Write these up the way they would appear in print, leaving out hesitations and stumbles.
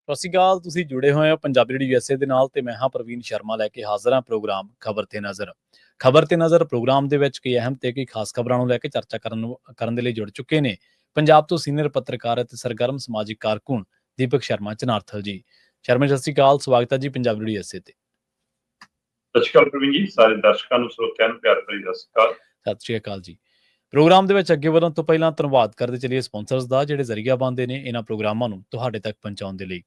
ਸਤਿ ਸ਼੍ਰੀ ਅਕਾਲ। ਤੁਸੀਂ ਜੁੜੇ ਹੋਏ ਹੋ ਪੰਜਾਬੀ ਰੇਡੀਓ USA ਦੇ ਨਾਲ ਤੇ ਮੈਂ ਹਾਂ ਪ੍ਰਵੀਨ ਸ਼ਰਮਾ ਲੈ ਕੇ ਹਾਜ਼ਰ ਹਾਂ ਪ੍ਰੋਗਰਾਮ ਖਬਰ ਤੇ ਨਜ਼ਰ। ਖਬਰ ਤੇ ਨਜ਼ਰ ਪ੍ਰੋਗਰਾਮ ਦੇ ਵਿੱਚ ਕਈ ਅਹਿਮ ਤੇ ਕਈ ਖਾਸ ਖਬਰਾਂ ਨੂੰ ਲੈ ਕੇ ਚਰਚਾ ਕਰਨ ਦੇ ਲਈ ਜੁੜ ਚੁੱਕੇ ਨੇ ਪੰਜਾਬ ਤੋਂ ਸੀਨੀਅਰ ਪੱਤਰਕਾਰ ਅਤੇ ਸਰਗਰਮ ਸਮਾਜਿਕ ਕਾਰਕੁਨ ਦੀਪਕ ਸ਼ਰਮਾ ਚਨਾਰਥਲ ਜੀ। ਸ਼ਰਮਾ ਸਤਿ ਸ਼੍ਰੀ ਅਕਾਲ, ਸਵਾਗਤ ਹੈ ਜੀ ਪੰਜਾਬੀ ਰੇਡੀਓ USA ਤੇ। ਸਤਿ ਸ਼੍ਰੀ ਅਕਾਲ ਪ੍ਰਵੀਨ ਜੀ, ਸਾਰੇ ਦਰਸ਼ਕਾਂ ਨੂੰ ਸਰੋਤਿਆਂ ਨੂੰ ਪਿਆਰ ਭਰੀ ਸਤਿ ਸ਼੍ਰੀ ਅਕਾਲ। ਸਤਿ ਸ਼੍ਰੀ ਅਕਾਲ ਜੀ। ਪ੍ਰੋਗਰਾਮ ਦੇ ਵਿੱਚ ਅੱਗੇ ਵਧਣ ਤੋਂ ਪਹਿਲਾਂ ਧੰਨਵਾਦ ਕਰਦੇ ਚੱਲੀਏ ਸਪਾਂਸਰਸ ਦਾ, ਜਿਹੜੇ ਜ਼ਰੀਆ ਬਣਦੇ ਨੇ ਇਹਨਾਂ ਪ੍ਰੋਗਰਾਮਾਂ ਨੂੰ ਤੁਹਾਡੇ ਤੱਕ ਪਹੁੰਚਾਉਣ ਦੇ ਲਈ।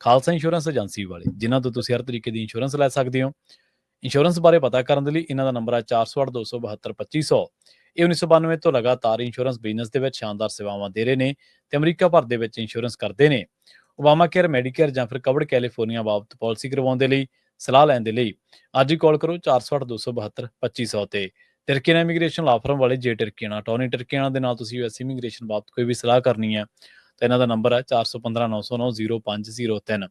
ਖਾਲਸਾ ਇੰਸ਼ੋਰੈਂਸ ਏਜੰਸੀ ਵਾਲੇ, ਜਿਨ੍ਹਾਂ ਤੋਂ ਤੁਸੀਂ ਹਰ ਤਰੀਕੇ ਦੀ ਇੰਸ਼ੋਰੈਂਸ ਲੈ ਸਕਦੇ ਹੋ। ਇੰਸ਼ੋਰੈਂਸ ਬਾਰੇ ਪਤਾ ਕਰਨ ਦੇ ਲਈ ਇਹਨਾਂ ਦਾ ਨੰਬਰ ਹੈ 408-272-2500। ਇਹ 1992 ਤੋਂ ਲਗਾਤਾਰ ਇੰਸ਼ੋਰੈਂਸ ਬਿਜ਼ਨਸ ਦੇ ਵਿੱਚ ਸ਼ਾਨਦਾਰ ਸੇਵਾਵਾਂ ਦੇ ਰਹੇ ਨੇ ਤੇ ਅਮਰੀਕਾ ਭਰ ਦੇ ਵਿੱਚ ਇੰਸ਼ੋਰੈਂਸ ਕਰਦੇ ਨੇ। ਓਬਾਮਾ ਕੇਅਰ, ਮੈਡੀਕੇਅਰ ਜਾਂ ਫਿਰ ਕਵਰਡ ਕੈਲੀਫੋਰਨੀਆ ਬਾਬਤ ਪਾਲਿਸੀ ਕਰਵਾਉਣ ਦੇ ਲਈ, ਸਲਾਹ ਲੈਣ ਦੇ ਲਈ ਅੱਜ ਹੀ ਕਾਲ ਕਰੋ 408-272-2500 ਤੇ। ਟਰਕੀਆਨਾ ਇਮੀਗ੍ਰੇਸ਼ਨ ਲਾ ਫਰਮ ਵਾਲੇ ਜੇ ਟਰਕੀਆਨਾ, ਟੋਨੀ ਟਰਕੀਆਨਾ ਦੇ ਨਾਲ ਤੁਸੀਂ US ਇਮੀਗ੍ਰੇਸ਼ਨ ਬਾਬਤ ਕੋਈ ਵੀ ਸਲਾਹ ਕਰਨੀ ਹੈ ਤਾਂ ਇਹਨਾਂ ਦਾ ਨੰਬਰ ਹੈ 4159090503।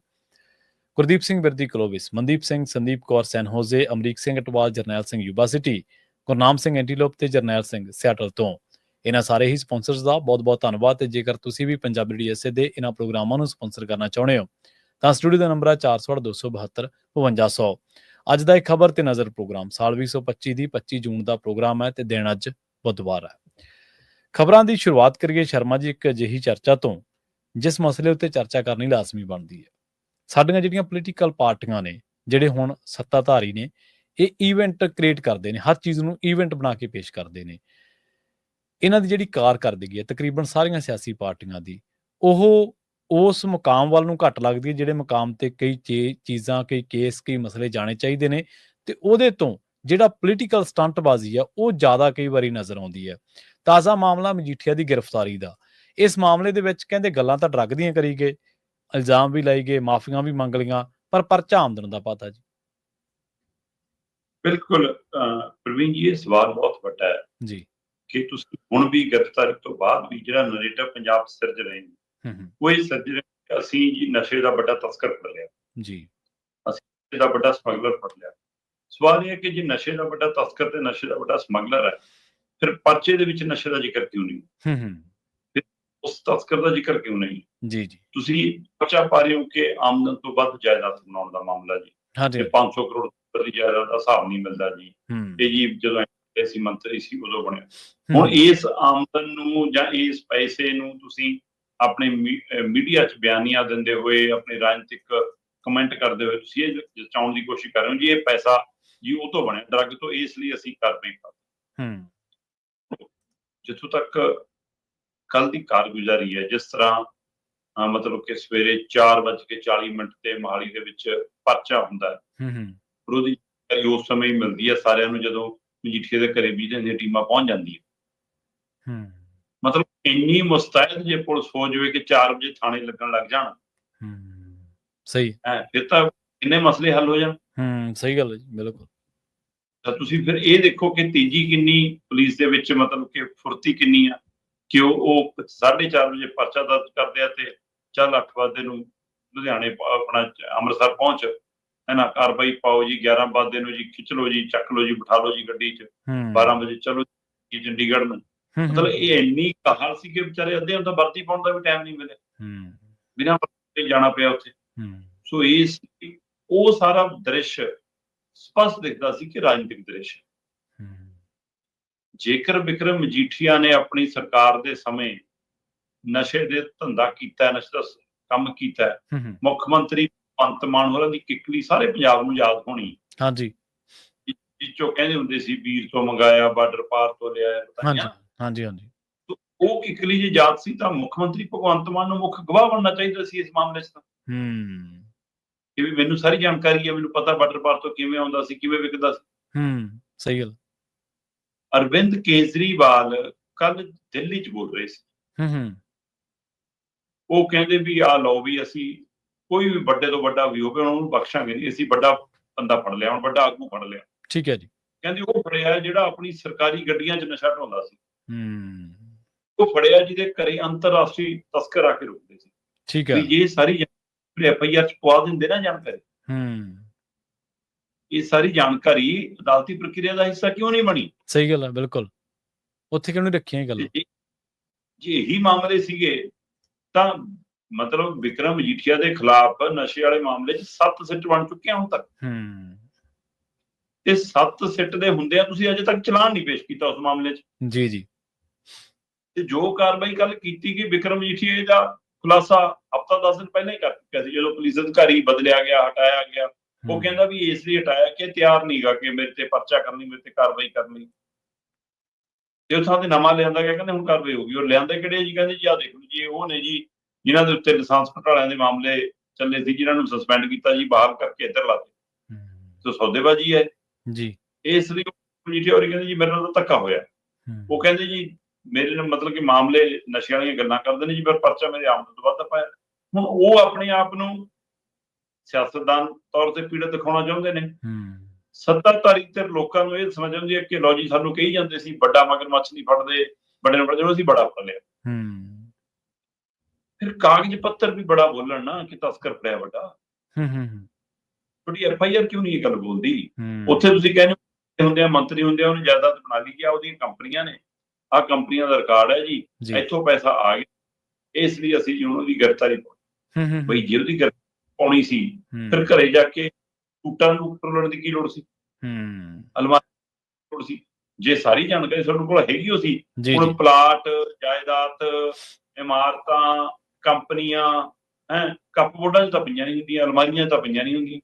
ਗੁਰਦੀਪ ਸਿੰਘ ਬਿਰਦੀ ਕਲੋਵਿਸ, ਮਨਦੀਪ ਸਿੰਘ, ਸੰਦੀਪ ਕੌਰ ਸੈਨ ਹੋਜ਼ੇ, ਅਮਰੀਕ ਸਿੰਘ ਅਟਵਾਲ, ਜਰਨੈਲ ਸਿੰਘ ਯੂਬਾ ਸਿਟੀ, ਗੁਰਨਾਮ ਸਿੰਘ ਐਂਟੀਲੋਪ ਤੇ ਜਰਨੈਲ ਸਿੰਘ ਸਿਆਟਲ ਤੋਂ। ਇਹਨਾਂ ਸਾਰੇ ਹੀ ਸਪਾਂਸਰਸ ਦਾ ਬਹੁਤ ਬਹੁਤ ਧੰਨਵਾਦ। ਤੇ ਜੇਕਰ ਤੁਸੀਂ ਵੀ ਪੰਜਾਬੀ ਰੇਡੀਓ USA ਦੇ ਇਹਨਾਂ ਪ੍ਰੋਗਰਾਮਾਂ ਨੂੰ ਸਪਾਂਸਰ ਕਰਨਾ ਚਾਹੁੰਦੇ ਹੋ ਤਾਂ ਸਟੂਡੀਓ ਦਾ ਨੰਬਰ ਹੈ 408-272-5200। ਅੱਜ ਦਾ ਇੱਕ ਖਬਰ ਤੇ ਨਜ਼ਰ ਪ੍ਰੋਗਰਾਮ ਸਾਲ 2025 ਦੀ 25 ਜੂਨ ਦਾ ਪ੍ਰੋਗਰਾਮ ਹੈ ਤੇ ਦਿਨ ਅੱਜ ਬੁੱਧਵਾਰ ਹੈ। ਖਬਰਾਂ ਦੀ ਸ਼ੁਰੂਆਤ ਕਰੀਏ ਸ਼ਰਮਾ ਜੀ ਇੱਕ ਅਜਿਹੀ ਚਰਚਾ ਤੋਂ ਜਿਸ ਮਸਲੇ ਉੱਤੇ ਚਰਚਾ ਕਰਨੀ ਲਾਜ਼ਮੀ ਬਣਦੀ ਹੈ। ਸਾਡੀਆਂ ਜਿਹੜੀਆਂ ਪੋਲੀਟੀਕਲ ਪਾਰਟੀਆਂ ਨੇ, ਜਿਹੜੇ ਹੁਣ ਸੱਤਾਧਾਰੀ ਨੇ, ਇਹ ਈਵੈਂਟ ਕ੍ਰੀਏਟ ਕਰਦੇ ਨੇ, ਹਰ ਚੀਜ਼ ਨੂੰ ਈਵੈਂਟ ਬਣਾ ਕੇ ਪੇਸ਼ ਕਰਦੇ ਨੇ। ਇਹਨਾਂ ਦੀ ਜਿਹੜੀ ਕਾਰਕਰਦਗੀ ਹੈ ਤਕਰੀਬਨ ਸਾਰੀਆਂ ਸਿਆਸੀ ਪਾਰਟੀਆਂ ਦੀ, ਉਹ ਉਸ ਮੁਕਾਮ ਵੱਲ ਨੂੰ ਘੱਟ ਲੱਗਦੀ ਹੈ ਜਿਹੜੇ ਮੁਕਾਮ ਤੇ ਕਈ ਚੀਜ਼ਾਂ, ਕਈ ਕੇਸ, ਕਈ ਮਸਲੇ ਜਾਣੇ ਚਾਹੀਦੇ ਨੇ, ਤੇ ਉਹਦੇ ਤੋਂ ਜਿਹੜਾ ਪੋਲੀਟੀਕਲ ਸਟੰਟਬਾਜ਼ੀ ਆ ਉਹ ਜ਼ਿਆਦਾ ਕਈ ਵਾਰੀ ਨਜ਼ਰ ਆਉਂਦੀ ਹੈ। ਤਾਜ਼ਾ ਮਾਮਲਾ ਮਜੀਠੀਆ ਦੀ ਗ੍ਰਿਫਤਾਰੀ ਦਾ। ਇਸ ਮਾਮਲੇ ਦੇ ਵਿੱਚ ਕਹਿੰਦੇ ਗੱਲਾਂ ਤਾਂ ਡਰੱਗ ਦੀਆਂ ਕਰੀ ਗਏ, ਇਲਜ਼ਾਮ ਵੀ ਲਾਈ ਗਏ, ਮਾਫੀਆਂ ਵੀ ਮੰਗ ਲਈਆਂ, ਪਰ ਪਰਚਾ ਆਮਦਨ ਦਾ ਪਤਾ ਜੀ। ਬਿਲਕੁਲ ਪ੍ਰਵੀਨ ਜੀ, ਇਹ ਸਵਾਲ ਬਹੁਤ ਵੱਡਾ ਹੈ ਜੀ ਕਿ ਤੁਸੀਂ ਹੁਣ ਵੀ ਗ੍ਰਿਫਤਾਰੀ ਤੋਂ ਬਾਅਦ ਵੀ ਜਿਹੜਾ ਨਰੇਟਿਵ ਪੰਜਾਬ ਸਿਰਜ ਰਹੇ ਨੇ, ਉਹ ਇਹ ਸਿਰਜ ਰਹੇ ਅਸੀਂ ਜੀ ਨਸ਼ੇ ਦਾ ਵੱਡਾ ਤਸਕਰ ਫੜ ਲਿਆ ਜੀ, ਅਸੀਂ ਨਸ਼ੇ ਦਾ ਵੱਡਾ ਸਮਗਲਰ ਫੜ ਲਿਆ। ਸਵਾਲ ਇਹ ਹੈ ਕਿ ਜੇ ਨਸ਼ੇ ਦਾ ਵੱਡਾ ਤਸਕਰ ਤੇ ਨਸ਼ੇ ਦਾ ਵੱਡਾ ਸਮਗਲਰ ਹੈ, ਫਿਰ ਪਰਚੇ ਦੇ ਵਿੱਚ ਨਸ਼ੇ ਦਾ ਜ਼ਿਕਰ ਕਿਉਂ ਨਹੀਂ? ਉਸ ਤਸਕਰ ਦਾ ਜ਼ਿਕਰ ਕਿਉਂ ਨਹੀਂ? ਜੀ ਜੀ, ਤੁਸੀਂ ਪਰਚਾ ਪਾ ਰਹੇ ਹੋ ਕਿ ਆਮਦਨ ਤੋਂ ਵੱਧ ਜਾਇਦਾਦ ਬਣਾਉਣ ਦਾ ਮਾਮਲਾ ਜੀ, ਹਾਂਜੀ, 500 ਕਰੋੜ ਦੀ ਜਾਇਦਾਦ ਦਾ ਹਿਸਾਬ ਨਹੀਂ ਮਿਲਦਾ ਜੀ। ਇਹ ਜੀ ਜਦੋਂ ਅਸੀਂ ਮੰਤਰੀ ਸੀ ਉਦੋਂ ਬਣਿਆ। ਹੁਣ ਇਸ ਆਮਦਨ ਨੂੰ ਜਾਂ ਇਸ ਪੈਸੇ ਨੂੰ ਤੁਸੀਂ ਆਪਣੇ ਮੀਡੀਆ 'ਚ ਬਿਆਨੀਆਂ ਦਿੰਦੇ ਹੋਏ, ਆਪਣੇ ਰਾਜਨੀਤਿਕ ਕਮੈਂਟ ਕਰਦੇ ਹੋਏ ਤੁਸੀਂ ਇਹ ਜਤਾਉਣ ਦੀ ਕੋਸ਼ਿਸ਼ ਕਰ ਰਹੇ ਹੋ ਜੀ ਇਹ ਪੈਸਾ ਜੀ ਉਹ ਤੋਂ ਬਣਿਆ, ਡਰੱਗ ਤੋਂ, ਇਸ ਲਈ ਅਸੀਂ ਕਾਰਵਾਈ ਕਰਦੇ। ਜਿੱਥੋਂ ਤੱਕ ਕੱਲ ਦੀ ਕਾਰਗੁਜ਼ਾਰੀ ਹੈ, ਜਿਸ ਤਰ੍ਹਾਂ ਮਤਲਬ ਕਿ ਸਵੇਰੇ 4:40 ਤੇ ਮੋਹਾਲੀ ਦੇ ਵਿੱਚ ਪਰਚਾ ਹੁੰਦਾ ਹੈ, ਉਹਦੀ ਉਸ ਸਮੇਂ ਹੀ ਮਿਲਦੀ ਹੈ ਸਾਰਿਆਂ ਨੂੰ ਜਦੋਂ ਮਜੀਠੀਏ ਦੇ ਘਰੇ ਵਿਜੀਲੈਂਸ ਦੀਆਂ ਟੀਮਾਂ ਪਹੁੰਚ ਜਾਂਦੀਆਂ। ਮਤਲਬ ਇੰਨੀ ਮੁਸਤੈਦ ਜੇ ਪੁਲਿਸ ਹੋ ਜਾਵੇ ਕਿ 4 ਵਜੇ ਥਾਣੇ ਲੱਗਣ ਲੱਗ ਜਾਣ, ਸਹੀ ਹੈ, ਫਿਰ ਤਾਂ ਕਿੰਨੇ ਮਸਲੇ ਹੱਲ ਹੋ ਜਾਣ। ਸਹੀ ਗੱਲ ਹੈ ਜੀ, ਬਿਲਕੁਲ। ਤਾਂ ਤੁਸੀਂ ਫਿਰ ਇਹ ਦੇਖੋ ਕਿ ਤੇਜ਼ੀ ਕਿੰਨੀ ਪੁਲਿਸ ਦੇ ਵਿੱਚ, ਮਤਲਬ ਕਿ ਫੁਰਤੀ ਕਿੰਨੀ ਆ ਕਿ ਉਹ 4:30 ਵਜੇ ਪਰਚਾ ਦਰਜ ਕਰਦੇ ਆ ਤੇ ਚੱਲ 8 ਵਜੇ ਨੂੰ ਲੁਧਿਆਣੇ ਆਪਣਾ ਅੰਮ੍ਰਿਤਸਰ ਪਹੁੰਚ, ਹੈ ਨਾ, ਕਾਰਵਾਈ ਪਾਓ ਜੀ, 11 ਵਜੇ ਨੂੰ ਜੀ ਖਿੱਚ ਲਓ ਜੀ, ਚੱਕ ਲਓ ਜੀ, ਬਿਠਾ ਲਓ ਜੀ ਗੱਡੀ 'ਚ, 12 ਵਜੇ ਚਲੋ ਜੀ ਚੰਡੀਗੜ੍ਹ ਨੂੰ। ਮਤਲਬ ਇਹ ਇੰਨੀ ਕਾਹਲ ਸੀ ਕਿ ਵਿਚਾਰੇ ਅੱਧਿਆਂ ਨੂੰ ਤਾਂ ਵਰਦੀ ਪਾਉਣ ਦਾ ਵੀ ਟਾਈਮ ਨਹੀਂ ਮਿਲਿਆ, ਬਿਨਾਂ ਵਰਦੀ ਜਾਣਾ ਪਿਆ ਉੱਥੇ। ਸੋ ਉਹ ਸਾਰਾ ਦ੍ਰਿਸ਼ ਸਪਸ਼ਟ ਦਿਖਦਾ ਸੀ ਕਿ ਰਾਜਨੀਤਿਕ ਦ੍ਰਿਸ਼। ਜੇਕਰ ਵਿਕਰਮ ਮਜੀਠੀਆ ਨੇ ਆਪਣੀ ਸਰਕਾਰ ਦੇ ਸਮੇਂ ਨਸ਼ੇ ਦੇ ਧੰਦਾ ਕੀਤਾ, ਨਸ਼ੇ ਦਾ ਕੰਮ ਕੀਤਾ, ਮੁੱਖ ਮੰਤਰੀ ਭਗਵੰਤ ਮਾਨ ਹੋਰਾਂ ਦੀ ਕਿੱਕਲੀ ਸਾਰੇ ਪੰਜਾਬ ਨੂੰ ਯਾਦ ਹੋਣੀ। ਹਾਂਜੀ, ਜਿੱਚੋਂ ਕਹਿੰਦੇ ਹੁੰਦੇ ਸੀ ਵੀਰ ਤੋਂ ਮੰਗਾਇਆ, ਬਾਰਡਰ ਪਾਰ ਤੋਂ ਲਿਆਇਆ, ਹਾਂਜੀ ਹਾਂਜੀ, ਉਹ ਕਿੱਕਲੀ ਜੇ ਯਾਦ ਸੀ ਤਾਂ ਮੁੱਖ ਮੰਤਰੀ ਭਗਵੰਤ ਮਾਨ ਨੂੰ ਮੁੱਖ ਗਵਾਹ ਬਣਨਾ ਚਾਹੀਦਾ ਸੀ ਇਸ ਮਾਮਲੇ 'ਚ। ਤਾਂ ਕਿ ਵੀ ਮੈਨੂੰ ਸਾਰੀ ਜਾਣਕਾਰੀ ਹੈ, ਮੈਨੂੰ ਪਤਾ ਬਾਰਡਰ ਪਾਰ ਤੋਂ ਕਿਵੇਂ ਆਉਂਦਾ ਸੀ, ਕਿਵੇਂ ਵਿਕਦਾ ਸੀ। ਸਹੀ ਗੱਲ। ਅਰਵਿੰਦ ਕੇਜਰੀਵਾਲ ਕੱਲ ਦਿੱਲੀ 'ਚ ਬੋਲ ਰਹੇ ਸੀ, ਉਹ ਕਹਿੰਦੇ ਵੀ ਆਹ ਲਓ ਵੀ ਅਸੀਂ ਕੋਈ ਵੀ ਵੱਡੇ ਤੋਂ ਵੱਡਾ ਵੀ ਹੋਵੇ ਉਹਨੂੰ ਬਖਸ਼ਾਂਗੇ ਨਹੀਂ, ਅਸੀਂ ਵੱਡਾ ਬੰਦਾ ਫੜ ਲਿਆ, ਹੁਣ ਵੱਡਾ ਆਗੂ ਫੜ ਲਿਆ। ਠੀਕ ਹੈ ਜੀ। ਕਹਿੰਦੇ ਉਹ ਫੜਿਆ ਜਿਹੜਾ ਆਪਣੀ ਸਰਕਾਰੀ ਗੱਡੀਆਂ 'ਚ ਨਸ਼ਾ ਢਾਉਂਦਾ ਸੀ, ਉਹ ਫੜਿਆ ਜਿਹਦੇ ਘਰੇ ਅੰਤਰਰਾਸ਼ਟਰੀ ਤਸਕਰ ਆ ਕੇ ਰੁਕਦੇ ਸੀ। ਠੀਕ ਹੈ। ਇਹ ਸਾਰੀ FIR 'ਚ ਪਵਾ ਦਿੰਦੇ ਨਾ ਜਾਣਕਾਰੀ, ਇਹ ਸਾਰੀ ਜਾਣਕਾਰੀ ਅਦਾਲਤੀ ਪ੍ਰਕਿਰਿਆ ਦਾ ਹਿੱਸਾ ਕਿਉਂ ਨਹੀਂ ਬਣੀ? ਸਹੀ ਗੱਲ ਹੈ, ਬਿਲਕੁਲ। ਉੱਥੇ ਕਿਉਂ ਨਹੀਂ ਰੱਖੀਆਂ ਇਹ ਗੱਲਾਂ? ਜੇ ਇਹੀ ਮਾਮਲੇ ਸੀਗੇ ਤਾਂ ਮਤਲਬ ਵਿਕਰਮ ਮਜੀਠੀਆ ਦੇ ਖਿਲਾਫ ਨਸ਼ੇ ਵਾਲੇ ਮਾਮਲੇ 'ਚ 7 ਸਿੱਟ ਬਣ ਚੁੱਕੇ ਹੁਣ ਤੱਕ, ਤੇ 7 ਸਿੱਟ ਦੇ ਹੁੰਦਿਆਂ ਤੁਸੀਂ ਅਜੇ ਤੱਕ ਚਲਾਨ ਨਹੀਂ ਪੇਸ਼ ਕੀਤਾ ਉਸ ਮਾਮਲੇ 'ਚ। ਜੀ ਜੀ। ਤੇ ਜੋ ਕਾਰਵਾਈ ਕੱਲ ਕੀਤੀ ਗਈ ਵਿਕਰਮ ਮਜੀਠੀਆ ਦਾ ਖੁਲਾਸਾ ਹਫ਼ਤਾ 10 ਦਿਨ ਪਹਿਲਾਂ ਹੀ ਕਰ ਚੁੱਕਿਆ ਸੀ, ਜਦੋਂ ਪੁਲਿਸ ਅਧਿਕਾਰੀ ਬਦਲਿਆ ਗਿਆ, ਹਟਾਇਆ ਗਿਆ। ਉਹ ਕਹਿੰਦਾ ਵੀ ਇਸ ਲਈ ਹਟਾਇਆ ਕਿ ਤਿਆਰ ਨਹੀਂਗਾ ਕਿ ਮੇਰੇ ਤੇ ਪਰਚਾ ਕਰਨ ਲਈ, ਮੇਰੇ ਤੇ ਕਾਰਵਾਈ ਕਰਨ ਲਈ। ਤੇ ਉਹ ਥਾਂ ਤੇ ਨਵਾਂ ਲਿਆਂਦਾ ਗਿਆ, ਕਹਿੰਦੇ ਹੁਣ ਕਾਰਵਾਈ ਹੋਊਗੀ। ਉਹ ਲਿਆਂਦੇ ਕਿਹੜੇ ਜੀ? ਕਹਿੰਦੇ ਜੀ ਆਹ ਦੇਖ ਲਓ ਜੀ, ਉਹ ਨੇ ਜੀ ਜਿਨ੍ਹਾਂ ਦੇ ਉੱਤੇ ਲਾਇਸੈਂਸ ਘੁਟਾਲਿਆਂ ਦੇ ਮਾਮਲੇ ਚੱਲੇ ਸੀ, ਜਿਨ੍ਹਾਂ ਨੂੰ ਸਸਪੈਂਡ ਕੀਤਾ ਜੀ, ਬਾਹਰ ਕਰਕੇ ਇੱਧਰ ਲਾ ਦਿੱਤੇ। ਤੇ ਸੌਦੇਬਾਜ਼ੀ ਹੈ ਜੀ। ਇਸ ਲਈ ਮਜੀਠੀਆ ਹੋਰੀ ਕਹਿੰਦੇ ਜੀ ਮੇਰੇ ਨਾਲ ਤਾਂ ਧੱਕਾ ਹੋਇਆ। ਉਹ ਕਹਿੰਦੇ ਜੀ ਮੇਰੇ ਨਾਲ ਮਤਲਬ ਕਿ ਮਾਮਲੇ ਨਸ਼ੇ ਵਾਲੀਆਂ ਗੱਲਾਂ ਕਰਦੇ ਨੇ ਜੀ, ਪਰ ਪਰਚਾ ਮੇਰੇ ਆਮਦਨ ਤੋਂ ਵੱਧ ਪਾਇਆ। ਹੁਣ ਉਹ ਆਪਣੇ ਆਪ ਨੂੰ ਸਿਆਸਤਦਾਨ ਤੌਰ ਤੇ ਪੀੜਤ ਦਿਖਾਉਣਾ ਚਾਹੁੰਦੇ ਨੇ। ਸੱਤਾਧਾਰੀ ਤੇ ਲੋਕਾਂ ਨੂੰ ਇਹ ਸਮਝ ਆਉਂਦੀ ਹੈ ਕਿ ਲਓ ਜੀ, ਸਾਨੂੰ ਕਹੀ ਜਾਂਦੇ ਸੀ ਵੱਡਾ ਮਗਰਮੱਛ ਨਹੀਂ ਫੜਦੇ, ਵੱਡੇ ਨੂੰ ਫੜਦੇ, ਅਸੀਂ ਬੜਾ ਫੜ ਲਿਆ। ਫਿਰ ਕਾਗਜ਼ ਪੱਤਰ ਵੀ ਬੜਾ ਬੋਲਣ ਨਾ ਕਿ ਤਸਕਰ ਫੜਿਆ ਵੱਡਾ। ਤੁਹਾਡੀ FIR ਕਿਉਂ ਨਹੀਂ ਇਹ ਗੱਲ ਬੋਲਦੀ? ਉੱਥੇ ਤੁਸੀਂ ਕਹਿੰਦੇ ਹੁੰਦੇ ਆ ਮੰਤਰੀ ਹੁੰਦੇ ਆ, ਉਹਨੂੰ ਜਾਇਦਾਦ ਬਣਾ ਲਈ ਗਿਆ, ਉਹਦੀਆਂ ਕੰਪਨੀਆਂ ਨੇ, ਆਹ ਕੰਪਨੀਆਂ ਦਾ ਰਿਕਾਰਡ ਹੈ ਜੀ, ਇੱਥੋਂ ਪੈਸਾ ਆ ਗਿਆ, ਇਸ ਲਈ ਅਸੀਂ ਉਹਨਾਂ ਦੀ ਗ੍ਰਿਫਤਾਰੀ ਪਾਉਣੀ। ਬਈ ਜੇ ਉਹਦੀ ਗ੍ਰਿਫਤਾਰੀ ਪਾਉਣੀ ਸੀ ਫਿਰ ਘਰੇ ਜਾ ਕੇ ਟੂਟਾਂ ਨੂੰ ਟੋਲਣ ਦੀ ਕੀ ਲੋੜ ਸੀ? ਅਲਮਾਰੀ ਲੋੜ ਸੀ? ਜੇ ਸਾਰੀ ਜਾਣਕਾਰੀ ਸਾਡੇ ਕੋਲ ਹੈਗੀ, ਉਹ ਸੀ ਹੁਣ ਪਲਾਟ, ਜਾਇਦਾਦ, ਇਮਾਰਤਾਂ, ਕੰਪਨੀਆਂ, ਕੱਪ ਬੋਰਡਾਂ 'ਚ ਤਾਂ ਪਈਆਂ ਨਹੀਂ ਹੁੰਦੀਆਂ, ਅਲਮਾਰੀਆਂ 'ਚ ਤਾਂ ਪਈਆਂ ਨਹੀਂ ਹੁੰਦੀਆਂ।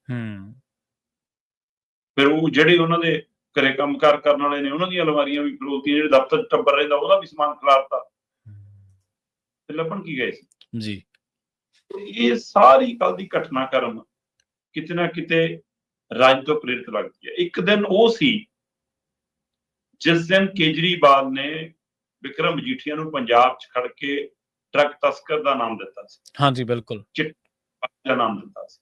ਫਿਰ ਉਹ ਜਿਹੜੇ ਉਹਨਾਂ ਦੇ ਘਰੇ ਕੰਮਕਾਰ ਕਰਨ ਵਾਲੇ ਨੇ, ਉਹਨਾਂ ਦੀਆਂ ਅਲਮਾਰੀਆਂ ਵੀ ਖਲੋਤੀਆਂ, ਜਿਹੜੇ ਦਫ਼ਤਰ 'ਚ ਟੱਬਰ ਰਹਿੰਦਾ ਉਹਦਾ ਵੀ ਸਮਾਨ ਖਿਲਾਰਤਾ। ਤੇ ਲੱਭਣ ਕੀ ਗਏ ਸੀ ਜੀ? ਇਹ ਸਾਰੀ ਗੱਲ ਦੀ ਘਟਨਾਕ੍ਰਮ ਕਿਤੇ ਨਾ ਕਿਤੇ ਰਾਜ ਤੋਂ ਪ੍ਰੇਰਿਤ ਲੱਗਦੀ ਹੈ। ਇੱਕ ਦਿਨ ਉਹ ਸੀ ਜਿਸ ਦਿਨ ਕੇਜਰੀਵਾਲ ਨੇ ਵਿਕਰਮ ਮਜੀਠੀਆ ਨੂੰ ਪੰਜਾਬ 'ਚ ਖੜ ਕੇ ਡਰੱਗ ਤਸਕਰ ਦਾ ਨਾਮ ਦਿੱਤਾ ਸੀ। ਹਾਂਜੀ, ਬਿਲਕੁਲ, ਦਾ ਨਾਮ ਦਿੱਤਾ ਸੀ।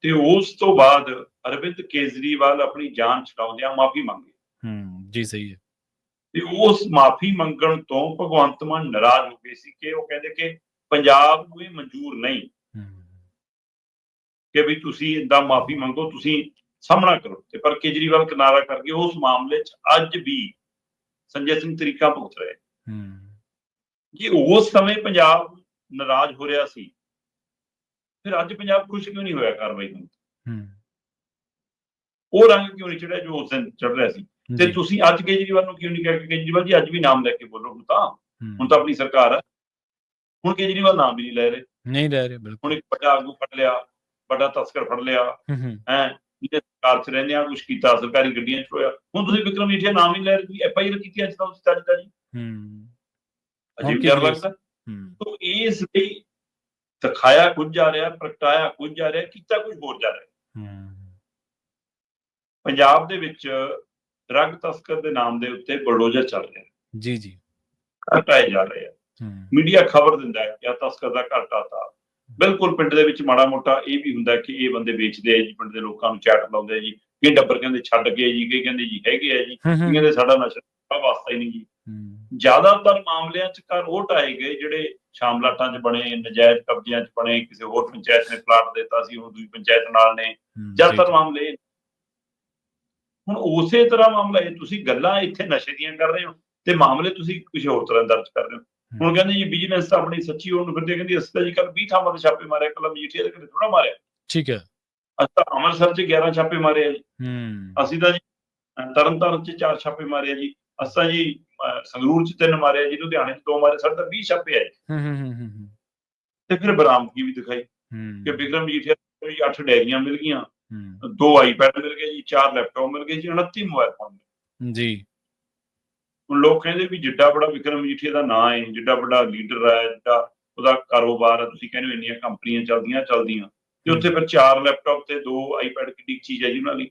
ਤੇ ਉਸ ਤੋਂ ਬਾਅਦ ਅਰਵਿੰਦ ਕੇਜਰੀਵਾਲ ਆਪਣੀ ਜਾਨ ਛਡਾਉਂਦਿਆਂ ਮਾਫੀ ਮੰਗੀ। ਜੀ ਸਹੀ ਹੈ। ਤੇ ਉਸ ਮਾਫੀ ਮੰਗਣ ਤੋਂ ਭਗਵੰਤ ਮਾਨ ਨਾਰਾਜ਼ ਹੋ ਗਏ ਸੀ ਕਿ ਉਹ ਕਹਿੰਦੇ ਕਿ ਪੰਜਾਬ ਨੂੰ ਇਹ ਮਨਜ਼ੂਰ ਨਹੀਂ ਕਿ ਵੀ ਤੁਸੀਂ ਏਦਾਂ ਮਾਫੀ ਮੰਗੋ, ਤੁਸੀਂ ਸਾਹਮਣਾ ਕਰੋ। ਤੇ ਪਰ ਕੇਜਰੀਵਾਲ ਕਿਨਾਰਾ ਕਰਕੇ ਉਸ ਮਾਮਲੇ 'ਚ ਅੱਜ ਵੀ ਸੰਜੇ ਸਿੰਘ ਤਰੀਕਾ ਭੁਗਤ ਰਹੇ। ਜੇ ਉਸ ਸਮੇਂ ਪੰਜਾਬ ਨਾਰਾਜ਼ ਹੋ ਰਿਹਾ ਸੀ, ਫਿਰ ਅੱਜ ਪੰਜਾਬ ਖੁਸ਼ ਕਿਉਂ ਨਹੀਂ ਹੋਇਆ ਕਾਰਵਾਈ ਨੂੰ? ਉਹ ਰੰਗ ਕਿਉਂ ਨਹੀਂ ਚੜਿਆ ਜੋ ਉਸ ਦਿਨ ਚੜ ਰਿਹਾ ਸੀ? ਤੇ ਤੁਸੀਂ ਅੱਜ ਕੇਜਰੀਵਾਲ ਨੂੰ ਕਿਉਂ ਨਹੀਂ ਕਿਹਾ ਕਿ ਕੇਜਰੀਵਾਲ ਜੀ ਅੱਜ ਵੀ ਨਾਮ ਲੈ ਕੇ ਬੋਲੋ? ਹੁਣ ਤਾਂ ਆਪਣੀ ਸਰਕਾਰ ਹੈ, ਹੁਣ ਕੇਜਰੀਵਾਲ ਨਾਮ ਵੀ ਨਹੀਂ ਲੈ ਰਹੇ। ਬਿਲਕੁਲ। ਹੁਣ ਇੱਕ ਵੱਡਾ ਆਗੂ ਫੜ ਲਿਆ, ਵੱਡਾ ਤਸਕਰ ਫੜ ਲਿਆ, ਸਰਕਾਰ 'ਚ ਰਹਿੰਦੇ ਆ ਕੁਛ ਕੀਤਾ, ਸਰਕਾਰੀ ਗੱਡੀਆਂ 'ਚ ਹੋਇਆ। ਹੁਣ ਤੁਸੀਂ ਵਿਕਰਮ ਮਜੀਠੀਆ ਨਾਮ ਨਹੀਂ ਲੈ ਰਹੇ, FIR ਕੀਤੀ ਅੱਜ ਤਾਂ ਤੁਸੀਂ ਤਾਜ਼ਾ ਜੀ। ਅਜੀਬ ਜਿਹਾ ਲੱਗਦਾ। ਤਾਂ ਇਸ ਲਈ ਦਿਖਾਇਆ ਕੁਝ ਜਾ ਰਿਹਾ, ਪ੍ਰਗਟਾਇਆ ਕੁਝ ਜਾ ਰਿਹਾ, ਕੀਤਾ ਕੁਝ ਹੋਰ ਜਾ ਰਿਹਾ। ਪੰਜਾਬ ਦੇ ਵਿੱਚ ਡਰੱਗ ਤਸਕਰ ਦੇ ਨਾਮ ਦੇ ਉੱਤੇ ਬਲਡੋਜ਼ਰ ਚੱਲ ਰਿਹਾ ਜੀ, ਘਟਾਏ ਜਾ ਰਹੇ ਆ। ਮੀਡੀਆ ਖਬਰ ਦਿੰਦਾ ਹੈ ਕਿ ਤਸਕਰ ਦਾ ਘਾਟਾ ਤਾਂ ਬਿਲਕੁਲ ਪਿੰਡ ਦੇ ਵਿੱਚ ਮਾੜਾ ਮੋਟਾ ਇਹ ਵੀ ਹੁੰਦਾ ਕਿ ਇਹ ਬੰਦੇ ਵੇਚਦੇ ਆ ਜੀ, ਪਿੰਡ ਦੇ ਲੋਕਾਂ ਨੂੰ ਚੈਟ ਲਾਉਂਦੇ ਆ ਜੀ, ਕਈ ਡੱਬਰ ਕਹਿੰਦੇ ਛੱਡ ਗਏ ਜੀ, ਕਈ ਕਹਿੰਦੇ ਜੀ ਹੈਗੇ ਆ ਜੀ, ਕਹਿੰਦੇ ਸਾਡਾ ਨਸ਼ਾ ਵਾਸਤਾ ਹੀ ਨਹੀਂ ਜੀ। ਜ਼ਿਆਦਾਤਰ ਮਾਮਲਿਆਂ 'ਚ ਘਰ ਉਹ ਢਾਏ ਗਏ ਜਿਹੜੇ ਸ਼ਾਮਲਾਟਾਂ 'ਚ ਬਣੇ, ਨਜਾਇਜ਼ ਕਬਜ਼ਿਆਂ 'ਚ ਬਣੇ, ਕਿਸੇ ਹੋਰ ਪੰਚਾਇਤ ਨੇ ਪਲਾਟ ਦਿੱਤਾ ਸੀ, ਉਹ ਦੂਜੀ ਪੰਚਾਇਤ ਨਾਲ ਨੇ। ਜ਼ਿਆਦਾਤਰ ਮਾਮਲੇ ਹੁਣ ਉਸੇ ਤਰ੍ਹਾਂ ਮਾਮਲਾ ਇਹ, ਤੁਸੀਂ ਗੱਲਾਂ ਇੱਥੇ ਨਸ਼ੇ ਦੀਆਂ ਕਰ ਰਹੇ ਹੋ ਤੇ ਮਾਮਲੇ ਤੁਸੀਂ ਕੁਝ ਹੋਰ ਤਰ੍ਹਾਂ ਦਰਜ ਕਰ ਰਹੇ ਹੋ। ਹੁਣ ਕਹਿੰਦੇ ਜੀ ਬਿਜ਼ਨਸ ਤਾਂ ਆਪਣੀ ਸੱਚੀ ਹੋਣ ਨੂੰ ਫਿਰਦੇ, ਕਹਿੰਦੀ ਅਸੀਂ ਤਾਂ ਜੀ ਕੱਲ 20 ਥਾਵਾਂ ਤੇ ਛਾਪੇ ਮਾਰਿਆ, ਕੱਲਾ ਮਜੀਠੀਆ ਦੇ ਘਰੇ ਥੋੜਾ ਮਾਰਿਆ। ਠੀਕ ਹੈ। ਅਸੀਂ ਤਾਂ ਅੰਮ੍ਰਿਤਸਰ 'ਚ 11 ਛਾਪੇ ਮਾਰੇ ਆ ਜੀ, ਅਸੀਂ ਤਾਂ ਜੀ ਤਰਨਤਾਰਨ 'ਚ 4 ਛਾਪੇ ਮਾਰੇ ਆ ਜੀ, ਅਸੀਂ ਤਾਂ ਜੀ ਸੰਗਰੂਰ 'ਚ 3 ਮਾਰੇ ਆ ਜੀ, ਲੁਧਿਆਣੇ 'ਚ 2 ਮਾਰੇ, ਸਾਡੇ ਤਾਂ 20 ਛਾਪੇ ਆ ਜੀ। ਤੇ ਫਿਰ ਬਰਾਮਦਗੀ ਵੀ ਦਿਖਾਈ ਕਿ ਵਿਕਰਮ ਮਜੀਠੀਆ ਕੋਈ 8 ਡੈਰੀਆਂ ਮਿਲ ਗਈਆਂ, 2 iPad ਮਿਲ ਗਏ ਜੀ, 4 ਲੈਪਟਾਪ ਮਿਲ ਗਏ ਜੀ, 29 ਮੋਬਾਈਲ ਫੋਨ ਜੀ। ਹੁਣ ਲੋਕ ਕਹਿੰਦੇ ਵੀ ਜਿੱਡਾ ਬੜਾ ਵਿਕਰਮ ਮਜੀਠੀਆ ਦਾ ਨਾਂ ਹੈ, ਜਿੱਡਾ ਵੱਡਾ ਲੀਡਰ ਹੈ, ਜਿੱਡਾ ਉਹਦਾ ਕਾਰੋਬਾਰ ਹੈ, ਤੁਸੀਂ ਕਹਿੰਦੇ ਇੰਨੀਆਂ ਕੰਪਨੀਆਂ ਚੱਲਦੀਆਂ ਤੇ ਉੱਥੇ ਫਿਰ 4 ਲੈਪਟਾਪ ਤੇ 2 iPad ਕਿੱਡੀ ਚੀਜ਼ ਹੈ ਜੀ ਉਹਨਾਂ ਲਈ।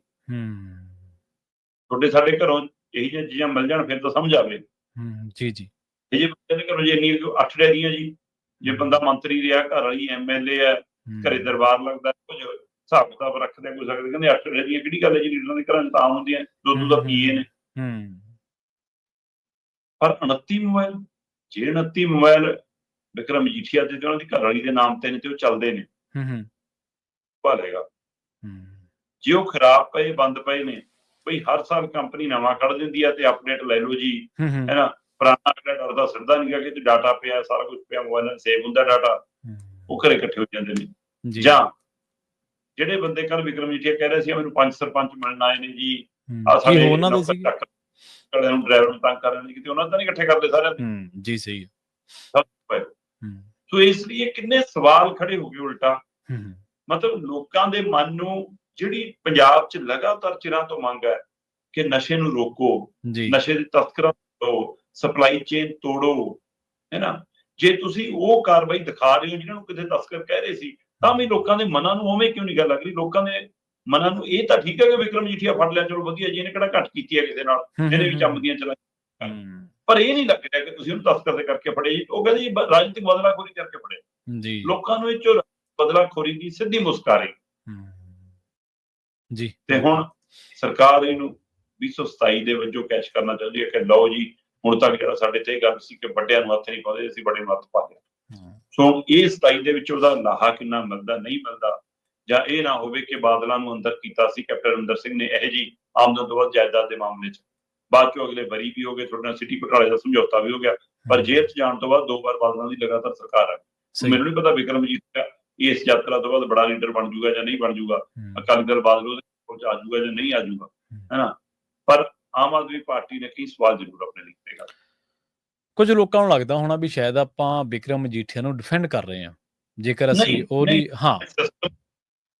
ਤੁਹਾਡੇ ਸਾਡੇ ਘਰੋਂ ਇਹੀ ਜਿਹੀਆਂ ਚੀਜ਼ਾਂ ਮਿਲ ਜਾਣ ਫਿਰ ਤਾਂ ਸਮਝ ਆਵੇ ਜੀ। ਇਹ ਜੇ ਬੰਦੇ ਦੇ ਘਰੋਂ ਜੇ ਇੰਨੀ 8 ਡੈਰੀਆਂ ਜੀ, ਜੇ ਬੰਦਾ ਮੰਤਰੀ ਰਿਹਾ, ਘਰ ਵਾਲੀ MLA ਹੈ, ਘਰੇ ਦਰਬਾਰ ਲੱਗਦਾ, ਕੁਝ ਹਿਸਾਬ ਕਿਤਾਬ ਰੱਖਦੇ ਕੋਈ ਸਕਦੇ, ਕਹਿੰਦੇ 8 ਡੈਰੀਆਂ ਕਿਹੜੀ ਗੱਲ ਹੈ ਜੀ, ਲੀਡਰਾਂ ਦੇ ਘਰਾਂ 'ਚ ਤਾਂ ਹੁੰਦੀਆਂ, ਦੁੱਧ ਦਾ ਪੀਏ ਨੇ। ਪਰ 29 ਮੋਬਾਈਲ, ਜੇ 29 ਮੋਬਾਈਲ ਵਿਕਰਮ ਮਜੀਠੀਆ ਤੇ ਉਹਨਾਂ ਦੀ ਘਰਵਾਲੀ ਦੇ ਨਾਮ ਤੇ ਨੇ ਤੇ ਉਹ ਚੱਲਦੇ ਨੇ, ਭਾਲੇਗਾ। ਜੇ ਉਹ ਖਰਾਬ ਪਏ, ਬੰਦ ਪਏ ਨੇ, ਬਈ ਹਰ ਸਾਲ ਕੰਪਨੀ ਨਵਾਂ ਕੱਢ ਦਿੰਦੀ ਆ ਤੇ ਅਪਡੇਟ ਲੈ ਲਓ ਜੀ, ਹੈ ਨਾ, ਪੁਰਾਣਾ ਅਪਡੇਟ ਡਰਦਾ ਸਿੱਧਾ ਨਹੀਂ ਗਾ ਕਿ ਡਾਟਾ ਪਿਆ, ਸਾਰਾ ਕੁਝ ਪਿਆ, ਮੋਬਾਈਲਾਂ 'ਚ ਸੇਵ ਹੁੰਦਾ ਡਾਟਾ, ਉਹ ਘਰੇ ਇਕੱਠੇ ਹੋ ਜਾਂਦੇ ਨੇ। ਜੀ ਜਾਂ ਜਿਹੜੇ ਬੰਦੇ ਕੱਲ ਵਿਕਰਮ ਮਜੀਠੀਆ ਕਹਿ ਰਹੇ ਸੀ ਮੈਨੂੰ 5 ਸਰਪੰਚ ਮਿਲਣ ਆਏ ਨੇ ਜੀ, ਆ ਕੀ ਸਾਡੇ ਉਹਨਾਂ ਦੇ ਨੌਕਰ ਸੀ? ਚੱਕ ਨੂੰ ਡਰਾਈਵਰ ਨੂੰ ਤੰਗ ਕਰ ਰਹੇ ਨੇ, ਕਿਤੇ ਉਹਨਾਂ ਤਾਂ ਨਹੀਂ ਇਕੱਠੇ ਕਰਦੇ ਸਾਰਿਆਂ ਦੇ? ਜੀ ਸਹੀ ਹੈ। ਸੋ ਇਸ ਲਈ ਕਿੰਨੇ ਸਵਾਲ ਖੜੇ ਹੋ ਗਏ ਉਲਟਾ। ਮਤਲਬ ਲੋਕਾਂ ਦੇ ਮਨ ਨੂੰ ਜਿਹੜੀ ਪੰਜਾਬ 'ਚ ਲਗਾਤਾਰ ਚਿਰਾਂ ਤੋਂ ਮੰਗ ਹੈ ਕਿ ਨਸ਼ੇ ਨੂੰ ਰੋਕੋ, ਨਸ਼ੇ ਦੇ ਤਸਕਰਾਂ ਤੋਂ ਸਪਲਾਈ ਚੇਨ ਤੋੜੋ, ਹੈ ਨਾ, ਜੇ ਤੁਸੀਂ ਉਹ ਕਾਰਵਾਈ ਦਿਖਾ ਰਹੇ ਹੋ ਜਿਹਨਾਂ ਨੂੰ ਕਿਤੇ ਤਸਕਰ ਕਹਿ ਰਹੇ ਸੀ, ਤਾਂ ਵੀ ਲੋਕਾਂ ਦੇ ਮਨਾਂ ਨੂੰ ਉਵੇਂ ਕਿਉਂ ਨਹੀਂ ਗੱਲ ਲੱਗ ਰਹੀ? ਲੋਕਾਂ ਦੇ ਮਨਾਂ ਨੂੰ ਇਹ ਤਾਂ ਠੀਕ ਹੈ ਕਿ ਵਿਕਰਮ ਮਜੀਠੀਆ ਫੜ ਲਿਆ, ਚਲੋ ਵਧੀਆ ਜੀ, ਇਹਨੇ ਕਿਹੜਾ ਘੱਟ ਕੀਤੀ ਹੈ ਕਿਸੇ ਨਾਲ, ਇਹਨੇ ਵੀ ਚੰਮਦੀਆਂ ਚਲਾਈਆਂ, ਪਰ ਇਹ ਨਹੀਂ ਲੱਗ ਰਿਹਾ ਕਿ ਤੁਸੀਂ ਉਹਨੂੰ ਤਸਕਰ ਦੇ ਕਰਕੇ ਫੜੇ ਜੀ। ਉਹ ਕਹਿੰਦੇ ਜੀ ਰਾਜਨੀਤਿਕ ਬਦਲਾਖੋਰੀ ਕਰਕੇ ਫੜੇ। ਲੋਕਾਂ ਨੂੰ ਇਹ 'ਚੋਂ ਬਦਲਾਖੋਰੀ ਦੀ ਸਿੱਧੀ ਮੁਸਕ ਆ ਰਹੀ ਜੀ। ਤੇ ਹੁਣ ਸਰਕਾਰ ਇਹਨੂੰ 227 ਦੇ ਵਜੋਂ ਕੈਚ ਕਰਨਾ ਚਾਹੁੰਦੀ ਹੈ ਕਿ ਲਓ ਜੀ, ਹੁਣ ਤੱਕ ਜਿਹੜਾ ਸਾਡੇ ਤੇ ਇਹ ਗੱਲ ਸੀ ਕਿ ਵੱਡਿਆਂ ਨੂੰ ਹੱਥ ਨਹੀਂ ਪਾਉਂਦੇ, ਅਸੀਂ ਵੱਡੇ ਨੂੰ ਹੱਥ ਪਾ ਲਿਆ। ਸੋ ਇਹ 27 ਦੇ ਵਿੱਚ ਉਹਦਾ ਲਾਹਾ ਕਿੰਨਾ ਮਿਲਦਾ, ਨਹੀਂ ਮਿਲਦਾ, ਜਾਂ ਇਹ ਨਾ ਹੋਵੇ ਕਿ ਬਾਦਲਾਂ ਨੂੰ ਅੰਦਰ ਕੀਤਾ ਸੀ ਕੈਪਟਨ ਅਮਰਿੰਦਰ ਸਿੰਘ ਨੇ ਇਹੋ ਜਿਹੀ ਆਮਦਨ ਤੋਂ ਵੱਧ ਜਾਇਦਾਦ ਦੇ ਮਾਮਲੇ 'ਚ, ਬਾਅਦ ਚੋਂ ਅਗਲੇ ਬਰੀ ਵੀ ਹੋ ਗਏ, ਤੁਹਾਡੇ ਨਾਲ ਸਿਟੀ ਘੁਟਾਲੇ ਦਾ ਸਮਝੌਤਾ ਵੀ ਹੋ ਗਿਆ, ਪਰ ਜੇਲ੍ਹ 'ਚ ਜਾਣ ਤੋਂ ਬਾਅਦ 2 ਵਾਰ ਬਾਦਲਾਂ ਦੀ ਲਗਾਤਾਰ ਸਰਕਾਰ ਆ ਗਈ। ਮੈਨੂੰ ਨਹੀਂ ਪਤਾ ਵਿਕਰਮ ਮਜੀਠੀਆ ਇਸ ਯਾਤਰਾ ਤੋਂ ਬਾਅਦ ਬੜਾ ਲੀਡਰ ਬਣ ਜੂਗਾ ਜਾਂ ਨਹੀਂ ਬਣ ਜੂਗਾ, ਅਕਾਲੀ ਦਲ ਬਾਦਲ ਉਹਦੇ ਕੋਲ ਆ ਜੂਗਾ ਜਾਂ ਨਹੀਂ ਆ ਜੂਗਾ, ਹੈ ਨਾ, ਪਰ ਆਮ ਆਦਮੀ ਪਾਰਟੀ ਨੇ ਕਈ ਸਵਾਲ ਜ਼ਰੂਰ ਆਪਣੇ ਲਈ ਕਰੇਗਾ। ਕੁਝ ਲੋਕਾਂ ਨੂੰ ਲੱਗਦਾ ਹੋਣਾ ਵੀ ਸ਼ਾਇਦ ਆਪਾਂ ਵਿਕਰਮ ਮਜੀਠੀਆ ਨੂੰ ਡਿਫੈਂਡ ਕਰ ਰਹੇ ਹਾਂ, ਜੇਕਰ ਅਸੀਂ ਉਹਦੀ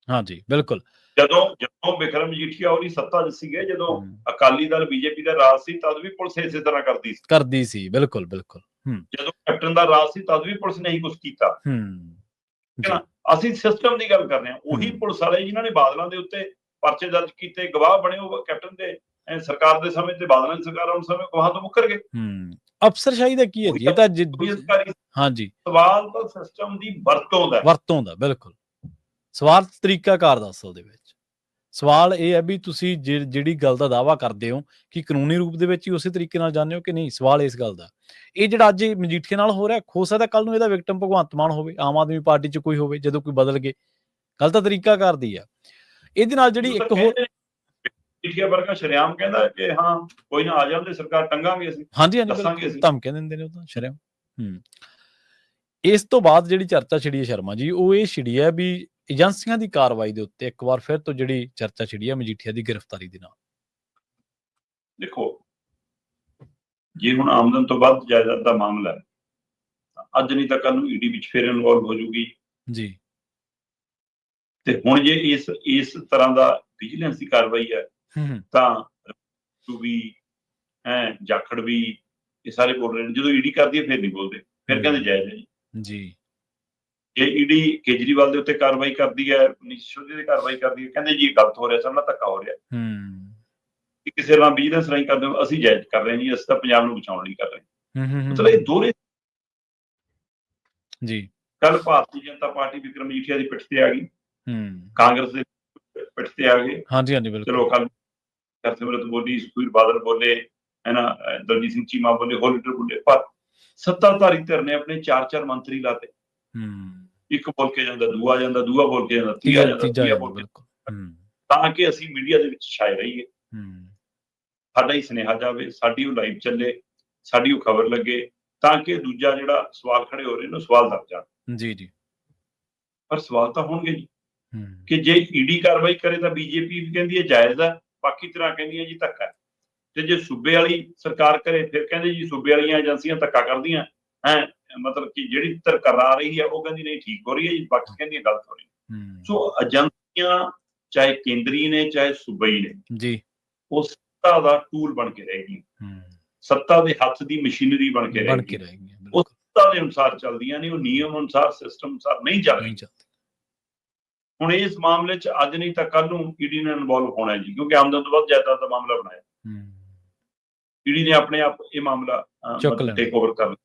ਜੀ ਬਿਲਕੁਲ। ਜਦੋਂ ਵਿਕਰਮ ਮਜੀਠੀਆ ਉਹਦੀ ਸੱਤਾ 'ਚ ਸੀਗੇ, ਜਦੋਂ ਅਕਾਲੀ ਦਲ ਬੀਜੇਪੀ ਦਾ ਰਾਜ ਸੀ, ਤਦ ਵੀ ਪੁਲਿਸ ਇਸੇ ਤਰ੍ਹਾਂ ਕਰਦੀ ਸੀ। ਬਿਲਕੁਲ ਬਿਲਕੁਲ। ਜਦੋਂ ਕੈਪਟਨ ਦਾ ਰਾਜ ਸੀ, ਤਦ ਵੀ ਪੁਲਿਸ ਨੇ ਹੀ ਕੁਝ ਕੀਤਾ। ਅਸੀਂ ਸਿਸਟਮ ਦੀ ਗੱਲ ਕਰ ਰਹੇ ਹਾਂ। ਉਹੀ ਪੁਲਿਸ ਵਾਲੇ ਜਿਨ੍ਹਾਂ ਨੇ ਬਾਦਲਾਂ ਦੇ ਉੱਤੇ ਪਰਚੇ ਦਰਜ ਕੀਤੇ, ਗਵਾਹ ਬਣੇ, ਉਹ ਕੈਪਟਨ ਦੇ ਸਰਕਾਰ ਦੇ ਸਮੇਂ ਤੇ ਬਾਦਲਾਂ ਦੀ ਸਰਕਾਰ ਉਸ ਸਮੇਂ ਗਵਾਹਾਂ ਤੋਂ ਮੁੱਕਰ ਗਏ। ਅਫਸਰਸ਼ਾਹੀ ਦਾ ਕੀ ਹੈ ਜੀ? ਇਹ ਤਾਂ ਸਵਾਲ ਤਾਂ ਸਿਸਟਮ ਦੀ ਵਰਤੋਂ ਦਾ ਬਿਲਕੁਲ ਸਵਾਲ ਤਰੀਕਾਕਾਰ ਦਾ ਅਸਲ ਦੇ ਵਿੱਚ ਸਵਾਲ ਇਹ ਹੈ ਵੀ ਤੁਸੀਂ ਜਿਹੜੀ ਗੱਲ ਦਾ ਦਾਅਵਾ ਕਰਦੇ ਹੋ ਕਿ ਕਾਨੂੰਨੀ ਰੂਪ ਦੇ ਵਿੱਚ ਹੀ ਉਸੇ ਤਰੀਕੇ ਨਾਲ ਜਾਂਦੇ ਹੋ ਕਿ ਨਹੀਂ। ਸਵਾਲ ਇਸ ਗੱਲ ਦਾ, ਇਹ ਜਿਹੜਾ ਅੱਜ ਮਜੀਠੀਆ ਨਾਲ ਹੋ ਰਿਹਾ, ਹੋ ਸਕਦਾ ਕੱਲ ਨੂੰ ਇਹਦਾ ਵਿਕਟਮ ਭਗਵੰਤ ਮਾਨ ਹੋਵੇ, ਆਮ ਆਦਮੀ ਪਾਰਟੀ 'ਚ ਕੋਈ ਹੋਵੇ, ਜਦੋਂ ਕੋਈ ਬਦਲ ਗਏ। ਗੱਲ ਤਾਂ ਤਰੀਕਾਕਾਰ ਦੀ ਆ। ਇਹਦੇ ਨਾਲ ਜਿਹੜੀ ਇੱਕ ਹੋਰ ਮਜੀਠੀਆ ਵਰਗਾ ਸ਼ਰੇਆਮ ਕਹਿੰਦਾ ਕਿ ਹਾਂ ਕੋਈ ਨਾ ਆ ਜਾਂਦੇ, ਸਰਕਾਰ ਟੰਗਾਂਗੇ ਅਸੀਂ, ਧਮਕੀਆਂ ਦਿੰਦੇ ਨੇ ਉਹ ਤਾਂ ਸ਼ਰੇਆਮ। ਇਸ ਤੋਂ ਬਾਅਦ ਜਿਹੜੀ ਚਰਚਾ ਛਿੜੀ ਹੈ ਸ਼ਰਮਾ ਜੀ, ਉਹ ਇਹ ਛਿੜੀ ਹੈ ਵੀ ਏਜੰਸੀਆਂ ਦੀ ਕਾਰਵਾਈ ਦੇ ਉੱਤੇ ਇੱਕ ਵਾਰ ਫਿਰ ਤੋਂ ਜਿਹੜੀ ਚਰਚਾ ਛਿੜੀ ਹੈ ਮਜੀਠੀਆ ਦੀ ਗ੍ਰਿਫਤਾਰੀ ਦੇ ਨਾਲ। ਦੇਖੋ, ਜੇ ਹੁਣ ਆਮਦਨ ਤੋਂ ਵੱਧ ਜਾਇਦਾਦ ਦਾ ਮਾਮਲਾ ਹੈ, ਅੱਜ ਨਹੀਂ ਤਾਂ ਕੱਲ ਨੂੰ ਈਡੀ ਵਿੱਚ ਫਿਰ ਇਨਵੋਲਵ ਹੋ ਜੂਗੀ ਜੀ। ਤੇ ਹੁਣ ਜੇ ਇਸ ਤਰ੍ਹਾਂ ਦਾ ਵਿਜੀਲੈਂਸ ਦੀ ਕਾਰਵਾਈ ਹੈ ਤਾਂ ਜਾਖੜ ਵੀ ਇਹ ਸਾਰੇ ਬੋਲ ਰਹੇ ਨੇ। ਜਦੋਂ ਈਡੀ ਕਰਦੀ ਹੈ ਫਿਰ ਨਹੀਂ ਬੋਲਦੇ, ਫਿਰ ਕਹਿੰਦੇ ਜਾਇਜ਼ ਹੈ ਜੀ। ਜੇ ਈਡੀ ਕੇਜਰੀਵਾਲ ਦੇ ਉੱਤੇ ਕਾਰਵਾਈ ਕਰਦੀ ਹੈ, ਮਨੀਸ਼ ਸਿਸੋਦੀਆ ਦੀ ਕਾਰਵਾਈ ਕਰਦੀ ਹੈ, ਕਹਿੰਦੇ ਜੀ ਇਹ ਗਲਤ ਹੋ ਰਿਹਾ, ਸਭ ਨਾਲ ਧੱਕਾ ਹੋ ਰਿਹਾ। ਕਿਸੇ ਨਾਲ ਵਿਜੀਲੈਂਸ ਰਾਹੀਂ ਕਰਦੇ ਹੋ, ਅਸੀਂ ਜਾਇਜ਼ ਕਰ ਰਹੇ ਹਾਂ ਜੀ, ਅਸੀਂ ਤਾਂ ਪੰਜਾਬ ਨੂੰ ਬਚਾਉਣ ਲਈ ਕਰ ਰਹੇ ਹਾਂ। ਮਤਲਬ ਇਹ ਦੋਹਰੇ ਜੀ। ਕੱਲ ਭਾਰਤੀ ਜਨਤਾ ਪਾਰਟੀ ਵਿਕਰਮ ਮਜੀਠੀਆ ਦੀ ਪਿੱਠ ਤੇ ਆ ਗਈ, ਕਾਂਗਰਸ ਦੇ ਪਿੱਠ ਤੇ ਆ ਗਏ। ਚਲੋ ਕੱਲ ਹਰਸਿਮਰਤ ਬੋਲੀ, ਸੁਖਬੀਰ ਬਾਦਲ ਬੋਲੇ, ਹੈ ਨਾ, ਦਲਜੀਤ ਸਿੰਘ ਚੀਮਾ ਬੋਲੇ, ਹੋਰ ਲੀਡਰ ਬੋਲੇ, ਪਰ ਸੱਤਾਧਾਰੀ ਧਿਰ ਨੇ ਆਪਣੇ 4-4 ਮੰਤਰੀ ਲਾਤੇ। ਇੱਕ ਬੋਲ ਕੇ ਜਾਂਦਾ, ਦੂਆ ਜਾਂਦਾ, ਦੂਆ ਬੋਲ ਕੇ ਜਾਂਦਾ, ਤੀਆ ਜਾਂਦਾ, ਤੀਆ ਬੋਲ ਕੇ, ਤਾਂ ਕਿ ਅਸੀਂ ਮੀਡੀਆ ਦੇ ਵਿੱਚ ਛਾਏ ਰਹੀਏ, ਸਾਡਾ ਹੀ ਸੁਨੇਹਾ ਜਾਵੇ, ਸਾਡੀ ਉਹ ਲਾਈਵ ਚੱਲੇ, ਸਾਡੀ ਉਹ ਖਬਰ ਲੱਗੇ, ਤਾਂ ਕਿ ਦੂਜਾ ਜਿਹੜਾ ਸਵਾਲ ਖੜੇ ਹੋ ਰਹੇ ਨੇ ਸਵਾਲ ਦੱਸ ਜਾਣ ਜੀ। ਪਰ ਸਵਾਲ ਤਾਂ ਹੋਣਗੇ ਜੀ ਕਿ ਜੇ ਈਡੀ ਕਾਰਵਾਈ ਕਰੇ ਤਾਂ ਬੀਜੇਪੀ ਵੀ ਕਹਿੰਦੀ ਹੈ ਜਾਇਜ਼ ਹੈ, ਬਾਕੀ ਤਰ੍ਹਾਂ ਕਹਿੰਦੀ ਹੈ ਜੀ ਧੱਕਾ, ਤੇ ਜੇ ਸੂਬੇ ਵਾਲੀ ਸਰਕਾਰ ਕਰੇ ਫਿਰ ਕਹਿੰਦੇ ਜੀ ਸੂਬੇ ਵਾਲੀਆਂ ਏਜੰਸੀਆਂ ਧੱਕਾ ਕਰਦੀਆਂ ਹੈ। ਮਤਲਬ ਕਿ ਜਿਹੜੀ ਧਿਰ ਕਰਾ ਰਹੀ ਹੈ ਉਹ ਕਹਿੰਦੀ ਨਹੀਂ ਠੀਕ ਹੋ ਰਹੀ ਹੈ ਜੀ, ਬਾਕੀ ਕਹਿੰਦੀਆਂ ਗਲਤ ਹੋ ਰਹੀ ਹੈ। ਸੋ ਏਜੰਸੀਆਂ ਚਾਹੇ ਕੇਂਦਰੀ ਨੇ ਚਾਹੇ ਸੂਬਈ ਨੇ ਜੀ, ਉਹ ਸੱਤਾ ਦਾ ਟੂਲ ਬਣ ਕੇ ਰਹੇਗੀ, ਸੱਤਾ ਦੇ ਹੱਥ ਦੀ ਮਸ਼ੀਨਰੀ ਬਣ ਕੇ ਰਹੇਗੀ। ਉਹ ਸੱਤਾ ਦੇ ਅਨੁਸਾਰ ਚੱਲਦੀਆਂ ਨੇ, ਉਹ ਨਿਯਮ ਅਨੁਸਾਰ, ਸਿਸਟਮ ਅਨੁਸਾਰ ਨਹੀਂ ਚੱਲ ਰਹੀ। ਹੁਣ ਇਸ ਮਾਮਲੇ 'ਚ ਅੱਜ ਨਹੀਂ ਤਾਂ ਕੱਲ ਨੂੰ ਈਡੀ ਨੇ ਇਨਵੋਲਵ ਹੋਣਾ ਜੀ, ਕਿਉਂਕਿ ਆਮਦਨ ਤੋਂ ਵੱਧ ਜਾਇਦਾਦ ਦਾ ਮਾਮਲਾ ਬਣਾਇਆ। ਈਡੀ ਨੇ ਆਪਣੇ ਆਪ ਇਹ ਮਾਮਲਾ ਟੇਕ ਓਵਰ ਕਰ ਲਿਆ।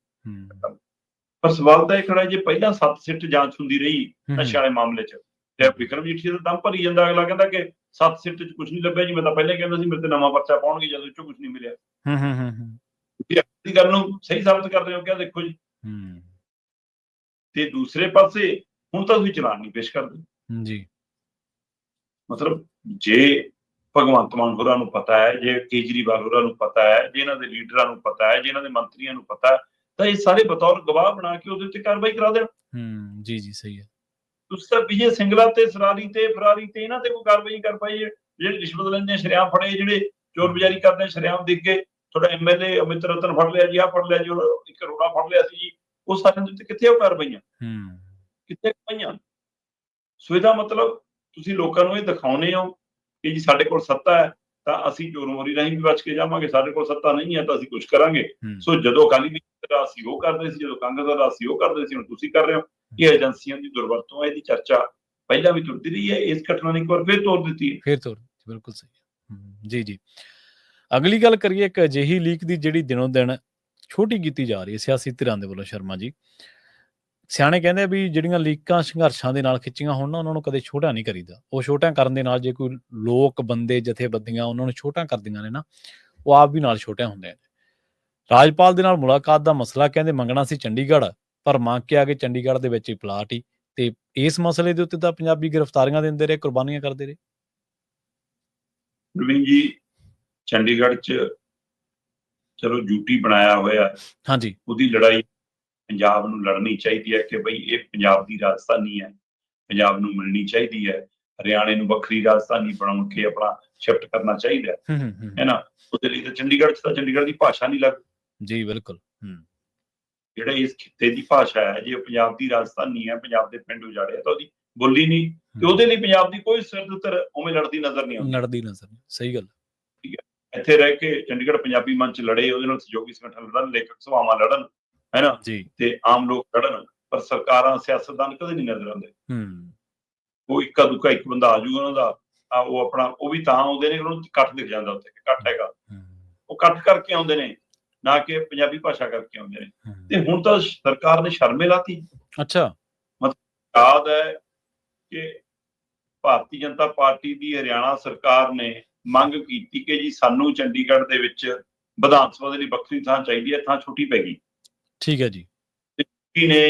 ਪਰ ਸਵਾਲ ਤਾਂ ਇਹ ਖੜਾ, ਜੇ ਪਹਿਲਾਂ 7 ਸਿੱਟ ਜਾਂਚ ਹੁੰਦੀ ਰਹੀ ਨਸ਼ੇ ਵਾਲੇ ਮਾਮਲੇ 'ਚ, ਤੇ ਵਿਕਰਮ ਮਜੀਠੀਆ ਦਾ ਦਮ ਭਰੀ ਜਾਂਦਾ, ਅਗਲਾ ਕਹਿੰਦਾ ਕਿ 7 ਸਿੱਟ 'ਚ ਕੁਝ ਨਹੀਂ ਲੱਭਿਆ ਜੀ, ਮੈਂ ਤਾਂ ਪਹਿਲਾਂ ਕਹਿੰਦਾ ਸੀ ਮੇਰੇ ਤੇ ਨਵਾਂ ਪਰਚਾ ਪਾਉਣਗੇ ਜਦੋਂ ਇਹ 'ਚੋਂ ਕੁਝ ਨਹੀਂ ਮਿਲਿਆ। ਗੱਲ ਨੂੰ ਸਹੀ ਸਾਬਤ ਕਰਦੇ ਹੋ ਕਿਆ, ਦੇਖੋ ਜੀ। ਤੇ ਦੂਸਰੇ ਪਾਸੇ ਹੁਣ ਤਾਂ ਤੁਸੀਂ ਚਲਾਨ ਨਹੀਂ ਪੇਸ਼ ਕਰਦੇ ਜੀ। ਮਤਲਬ ਜੇ ਭਗਵੰਤ ਮਾਨ ਹੋਰਾਂ ਨੂੰ ਪਤਾ ਹੈ, ਜੇ ਕੇਜਰੀਵਾਲ ਹੋਰਾਂ ਨੂੰ ਪਤਾ ਹੈ, ਜੇ ਇਹਨਾਂ ਦੇ ਲੀਡਰਾਂ ਨੂੰ ਪਤਾ ਹੈ, ਜੇ ਇਹਨਾਂ ਦੇ ਮੰਤਰੀਆਂ ਨੂੰ ਪਤਾ ਹੈ, ਤਾਂ ਇਹ ਸਾਰੇ ਬਤੌਰ ਗਵਾਹ ਬਣਾ ਕੇ ਉਹਦੇ ਉੱਤੇ ਕਾਰਵਾਈ ਕਰਾ ਦੇਣ। ਜੀ ਜੀ, ਸਹੀ ਹੈ। ਤੁਸੀਂ ਤਾਂ ਵਿਜੇ ਸਿੰਗਲਾ ਤੇ ਫਰਾਰੀ ਤੇ ਇਹਨਾਂ ਤੇ ਕੋਈ ਕਾਰਵਾਈ ਨਹੀਂ ਕਰ ਪਾਈ। ਜਿਹੜੇ ਰਿਸ਼ਵਤ ਲੈਂਦੇ ਸ਼ਰਿਆਮ ਫੜੇ, ਜਿਹੜੇ ਚੋਰ ਬਜ਼ਾਰੀ ਕਰਦੇ ਸ਼ਰਿਆਮ ਦਿਖ ਗਏ। ਤੁਹਾਡਾ MLA ਅਮਿਤ ਰਤਨ ਫੜ ਲਿਆ ਜੀ, ਆਹ ਫੜ ਲਿਆ ਜੀ, 1 ਕਰੋੜਾ ਫੜ ਲਿਆ ਸੀ ਜੀ, ਉਹ ਸਾਰਿਆਂ ਦੇ ਉੱਤੇ ਕਿੱਥੇ ਉਹ ਕਾਰਵਾਈਆਂ, ਕਿੱਥੇ ਪਾਈਆਂ? ਸੋ ਇਹਦਾ ਮਤਲਬ ਤੁਸੀਂ ਲੋਕਾਂ ਨੂੰ ਇਹ ਦਿਖਾਉਂਦੇ ਹੋ ਕਿ ਜੀ ਸਾਡੇ ਕੋਲ ਸੱਤਾ ਹੈ ਤਾਂ ਅਸੀਂ ਚੋਰ ਮੋਰੀ ਰਾਹੀਂ ਵੀ ਬਚ ਕੇ ਜਾਵਾਂਗੇ, ਸਾਡੇ ਕੋਲ ਸੱਤਾ ਨਹੀਂ ਹੈ ਤਾਂ ਅਸੀਂ ਕੁਝ ਕਰਾਂਗੇ। ਸੋ ਜਦੋਂ ਅਕਾਲੀ ਦਲ ਸੀ ਉਹ ਕਰਦੇ ਸੀ, ਜਦੋਂ ਕਾਂਗਰਸ ਦਾ ਸੀ ਉਹ ਕਰਦੇ ਸੀ, ਹੁਣ ਤੁਸੀਂ ਕਰ ਰਹੇ ਹੋ। ਇਹ ਏਜੰਸੀਆਂ ਦੀ ਦੁਰਵਰਤੋਂ ਹੈ, ਇਹਦੀ ਚਰਚਾ ਪਹਿਲਾਂ ਵੀ ਤੁਰਦੀ ਰਹੀ ਹੈ, ਇਸ ਘਟਨਾ ਨੇ ਇੱਕ ਵਾਰ ਫਿਰ ਤੋੜ ਦਿੱਤੀ ਹੈ। ਬਿਲਕੁਲ ਸਹੀ। ਜੀ ਜੀ, ਅਗਲੀ ਗੱਲ ਕਰੀਏ ਇੱਕ ਅਜਿਹੀ ਲੀਕ ਦੀ ਜਿਹੜੀ ਦਿਨੋਂ ਦਿਨ ਛੋਟੀ ਕੀਤੀ ਜਾ ਰਹੀ ਹੈ ਸਿਆਸੀ ਧਿਰਾਂ ਦੇ ਵੱਲੋਂ। ਸ਼ਰਮਾ ਜੀ, ਸਿਆਣੇ ਕਹਿੰਦੇ ਵੀ ਜਿਹੜੀਆਂ ਲੀਕਾਂ ਸੰਘਰਸ਼ਾਂ ਦੇ ਨਾਲ ਖਿੱਚੀਆਂ ਹੋਣ ਨਾ, ਉਹਨਾਂ ਨੂੰ ਕਦੇ ਛੋਟਾ ਨਹੀਂ ਕਰੀਦਾ। ਉਹ ਛੋਟਾ ਕਰਨ ਦੇ ਨਾਲ ਜੇ ਕੋਈ ਲੋਕ, ਬੰਦੇ, ਜਥੇਬੰਦੀਆਂ ਉਹਨਾਂ ਨੂੰ ਛੋਟਾ ਕਰਦੀਆਂ ਨੇ ਨਾ, ਉਹ ਆਪ ਵੀ ਨਾਲ ਛੋਟੇ ਹੁੰਦੇ ਨੇ। ਰਾਜਪਾਲ ਦੇ ਨਾਲ ਮੁਲਾਕਾਤ ਦਾ ਮਸਲਾ ਕਹਿੰਦੇ ਮੰਗਣਾ ਸੀ ਚੰਡੀਗੜ੍ਹ, ਪਰ ਮੰਗ ਕੇ ਆ ਕੇ ਚੰਡੀਗੜ੍ਹ ਦੇ ਵਿੱਚ ਹੀ ਪਲਾਟ ਹੀ। ਤੇ ਇਸ ਮਸਲੇ ਦੇ ਉੱਤੇ ਤਾਂ ਪੰਜਾਬੀ ਗ੍ਰਿਫਤਾਰੀਆਂ ਦਿੰਦੇ ਰਹੇ, ਕੁਰਬਾਨੀਆਂ ਕਰਦੇ ਰਹੇ। ਪ੍ਰਵੀਨ ਜੀ, ਚੰਡੀਗੜ੍ਹ 'ਚ ਚਲੋ ਡਿਊਟੀ ਬਣਾਇਆ ਹੋਇਆ, ਹਾਂਜੀ, ਉਹਦੀ ਲੜਾਈ ਪੰਜਾਬ ਨੂੰ ਲੜਨੀ ਚਾਹੀਦੀ ਹੈ ਕਿ ਬਈ ਇਹ ਪੰਜਾਬ ਦੀ ਰਾਜਧਾਨੀ ਹੈ, ਪੰਜਾਬ ਨੂੰ ਮਿਲਣੀ ਚਾਹੀਦੀ ਹੈ। ਹਰਿਆਣੇ ਨੂੰ ਵੱਖਰੀ ਰਾਜਧਾਨੀ ਬਣਾ ਕੇ ਆਪਣਾ ਸ਼ਿਫਟ ਕਰਨਾ ਚਾਹੀਦਾ ਹੈ ਨਾ। ਉਹਦੇ ਲਈ ਤਾਂ ਚੰਡੀਗੜ੍ਹ 'ਚ ਤਾਂ ਚੰਡੀਗੜ੍ਹ ਦੀ ਭਾਸ਼ਾ ਨਹੀਂ ਲੱਗਦੀ ਜੀ। ਬਿਲਕੁਲ, ਜਿਹੜਾ ਇਸ ਖਿੱਤੇ ਦੀ ਭਾਸ਼ਾ ਹੈ, ਜੇ ਪੰਜਾਬ ਦੀ ਰਾਜਧਾਨੀ ਹੈ, ਪੰਜਾਬ ਦੇ ਪਿੰਡ ਉਜਾੜੇ ਤਾਂ ਉਹਦੀ ਬੋਲੀ ਨਹੀਂ, ਤੇ ਉਹਦੇ ਲਈ ਪੰਜਾਬ ਦੀ ਕੋਈ ਸਿਰਦਤਰ ਉਵੇਂ ਲੜਦੀ ਨਜ਼ਰ ਨਹੀਂ ਆਉਂਦੀ। ਸਹੀ ਗੱਲ। ਠੀਕ ਹੈ, ਇੱਥੇ ਰਹਿ ਕੇ ਚੰਡੀਗੜ੍ਹ ਪੰਜਾਬੀ ਮੰਚ ਲੜੇ, ਉਹਦੇ ਨਾਲ ਸਹਿਯੋਗੀ ਸੰਗਠਨ ਲੜਨ, ਲੇਖਕ ਸਭਾਵਾਂ ਲੜਨ, ਹੈ ਨਾ, ਤੇ ਆਮ ਲੋਕ ਲੜਨ, ਪਰ ਸਰਕਾਰਾਂ, ਸਿਆਸਤਦਾਨ ਕਦੇ ਨਹੀਂ ਨਜ਼ਰ ਆਉਂਦੇ। ਉਹ ਇੱਕਾ ਦੁੱਕਾ ਇੱਕ ਬੰਦਾ ਆ ਜਾਊਗਾ ਉਹਨਾਂ ਦਾ, ਉਹ ਆਪਣਾ, ਉਹ ਵੀ ਤਾਂ ਆਉਂਦੇ ਨੇ, ਉਹਨਾਂ ਨੂੰ ਇਕੱਠ ਦਿਖ ਜਾਂਦਾ ਉੱਥੇ ਕਿ ਇਕੱਠ ਹੈਗਾ, ਉਹ ਇਕੱਠ ਕਰਕੇ ਆਉਂਦੇ ਨੇ, ਨਾ ਕਿ ਪੰਜਾਬੀ ਭਾਸ਼ਾ ਕਰਕੇ ਆਉਂਦੇ ਨੇ। ਤੇ ਹੁਣ ਤਾਂ ਸਰਕਾਰ ਨੇ ਸ਼ਰਮੇ ਲਾਤੀ। ਅੱਛਾ, ਮਤਲਬ ਯਾਦ ਹੈ ਕਿ ਭਾਰਤੀ ਜਨਤਾ ਪਾਰਟੀ ਦੀ ਹਰਿਆਣਾ ਸਰਕਾਰ ਨੇ ਮੰਗ ਕੀਤੀ ਕਿ ਜੀ ਸਾਨੂੰ ਚੰਡੀਗੜ੍ਹ ਦੇ ਵਿੱਚ ਵਿਧਾਨ ਸਭਾ ਦੇ ਲਈ ਵੱਖਰੀ ਥਾਂ ਚਾਹੀਦੀ ਹੈ, ਥਾਂ ਛੋਟੀ ਪੈ ਗਈ। ਠੀਕ ਹੈ ਜੀ, ਨੇ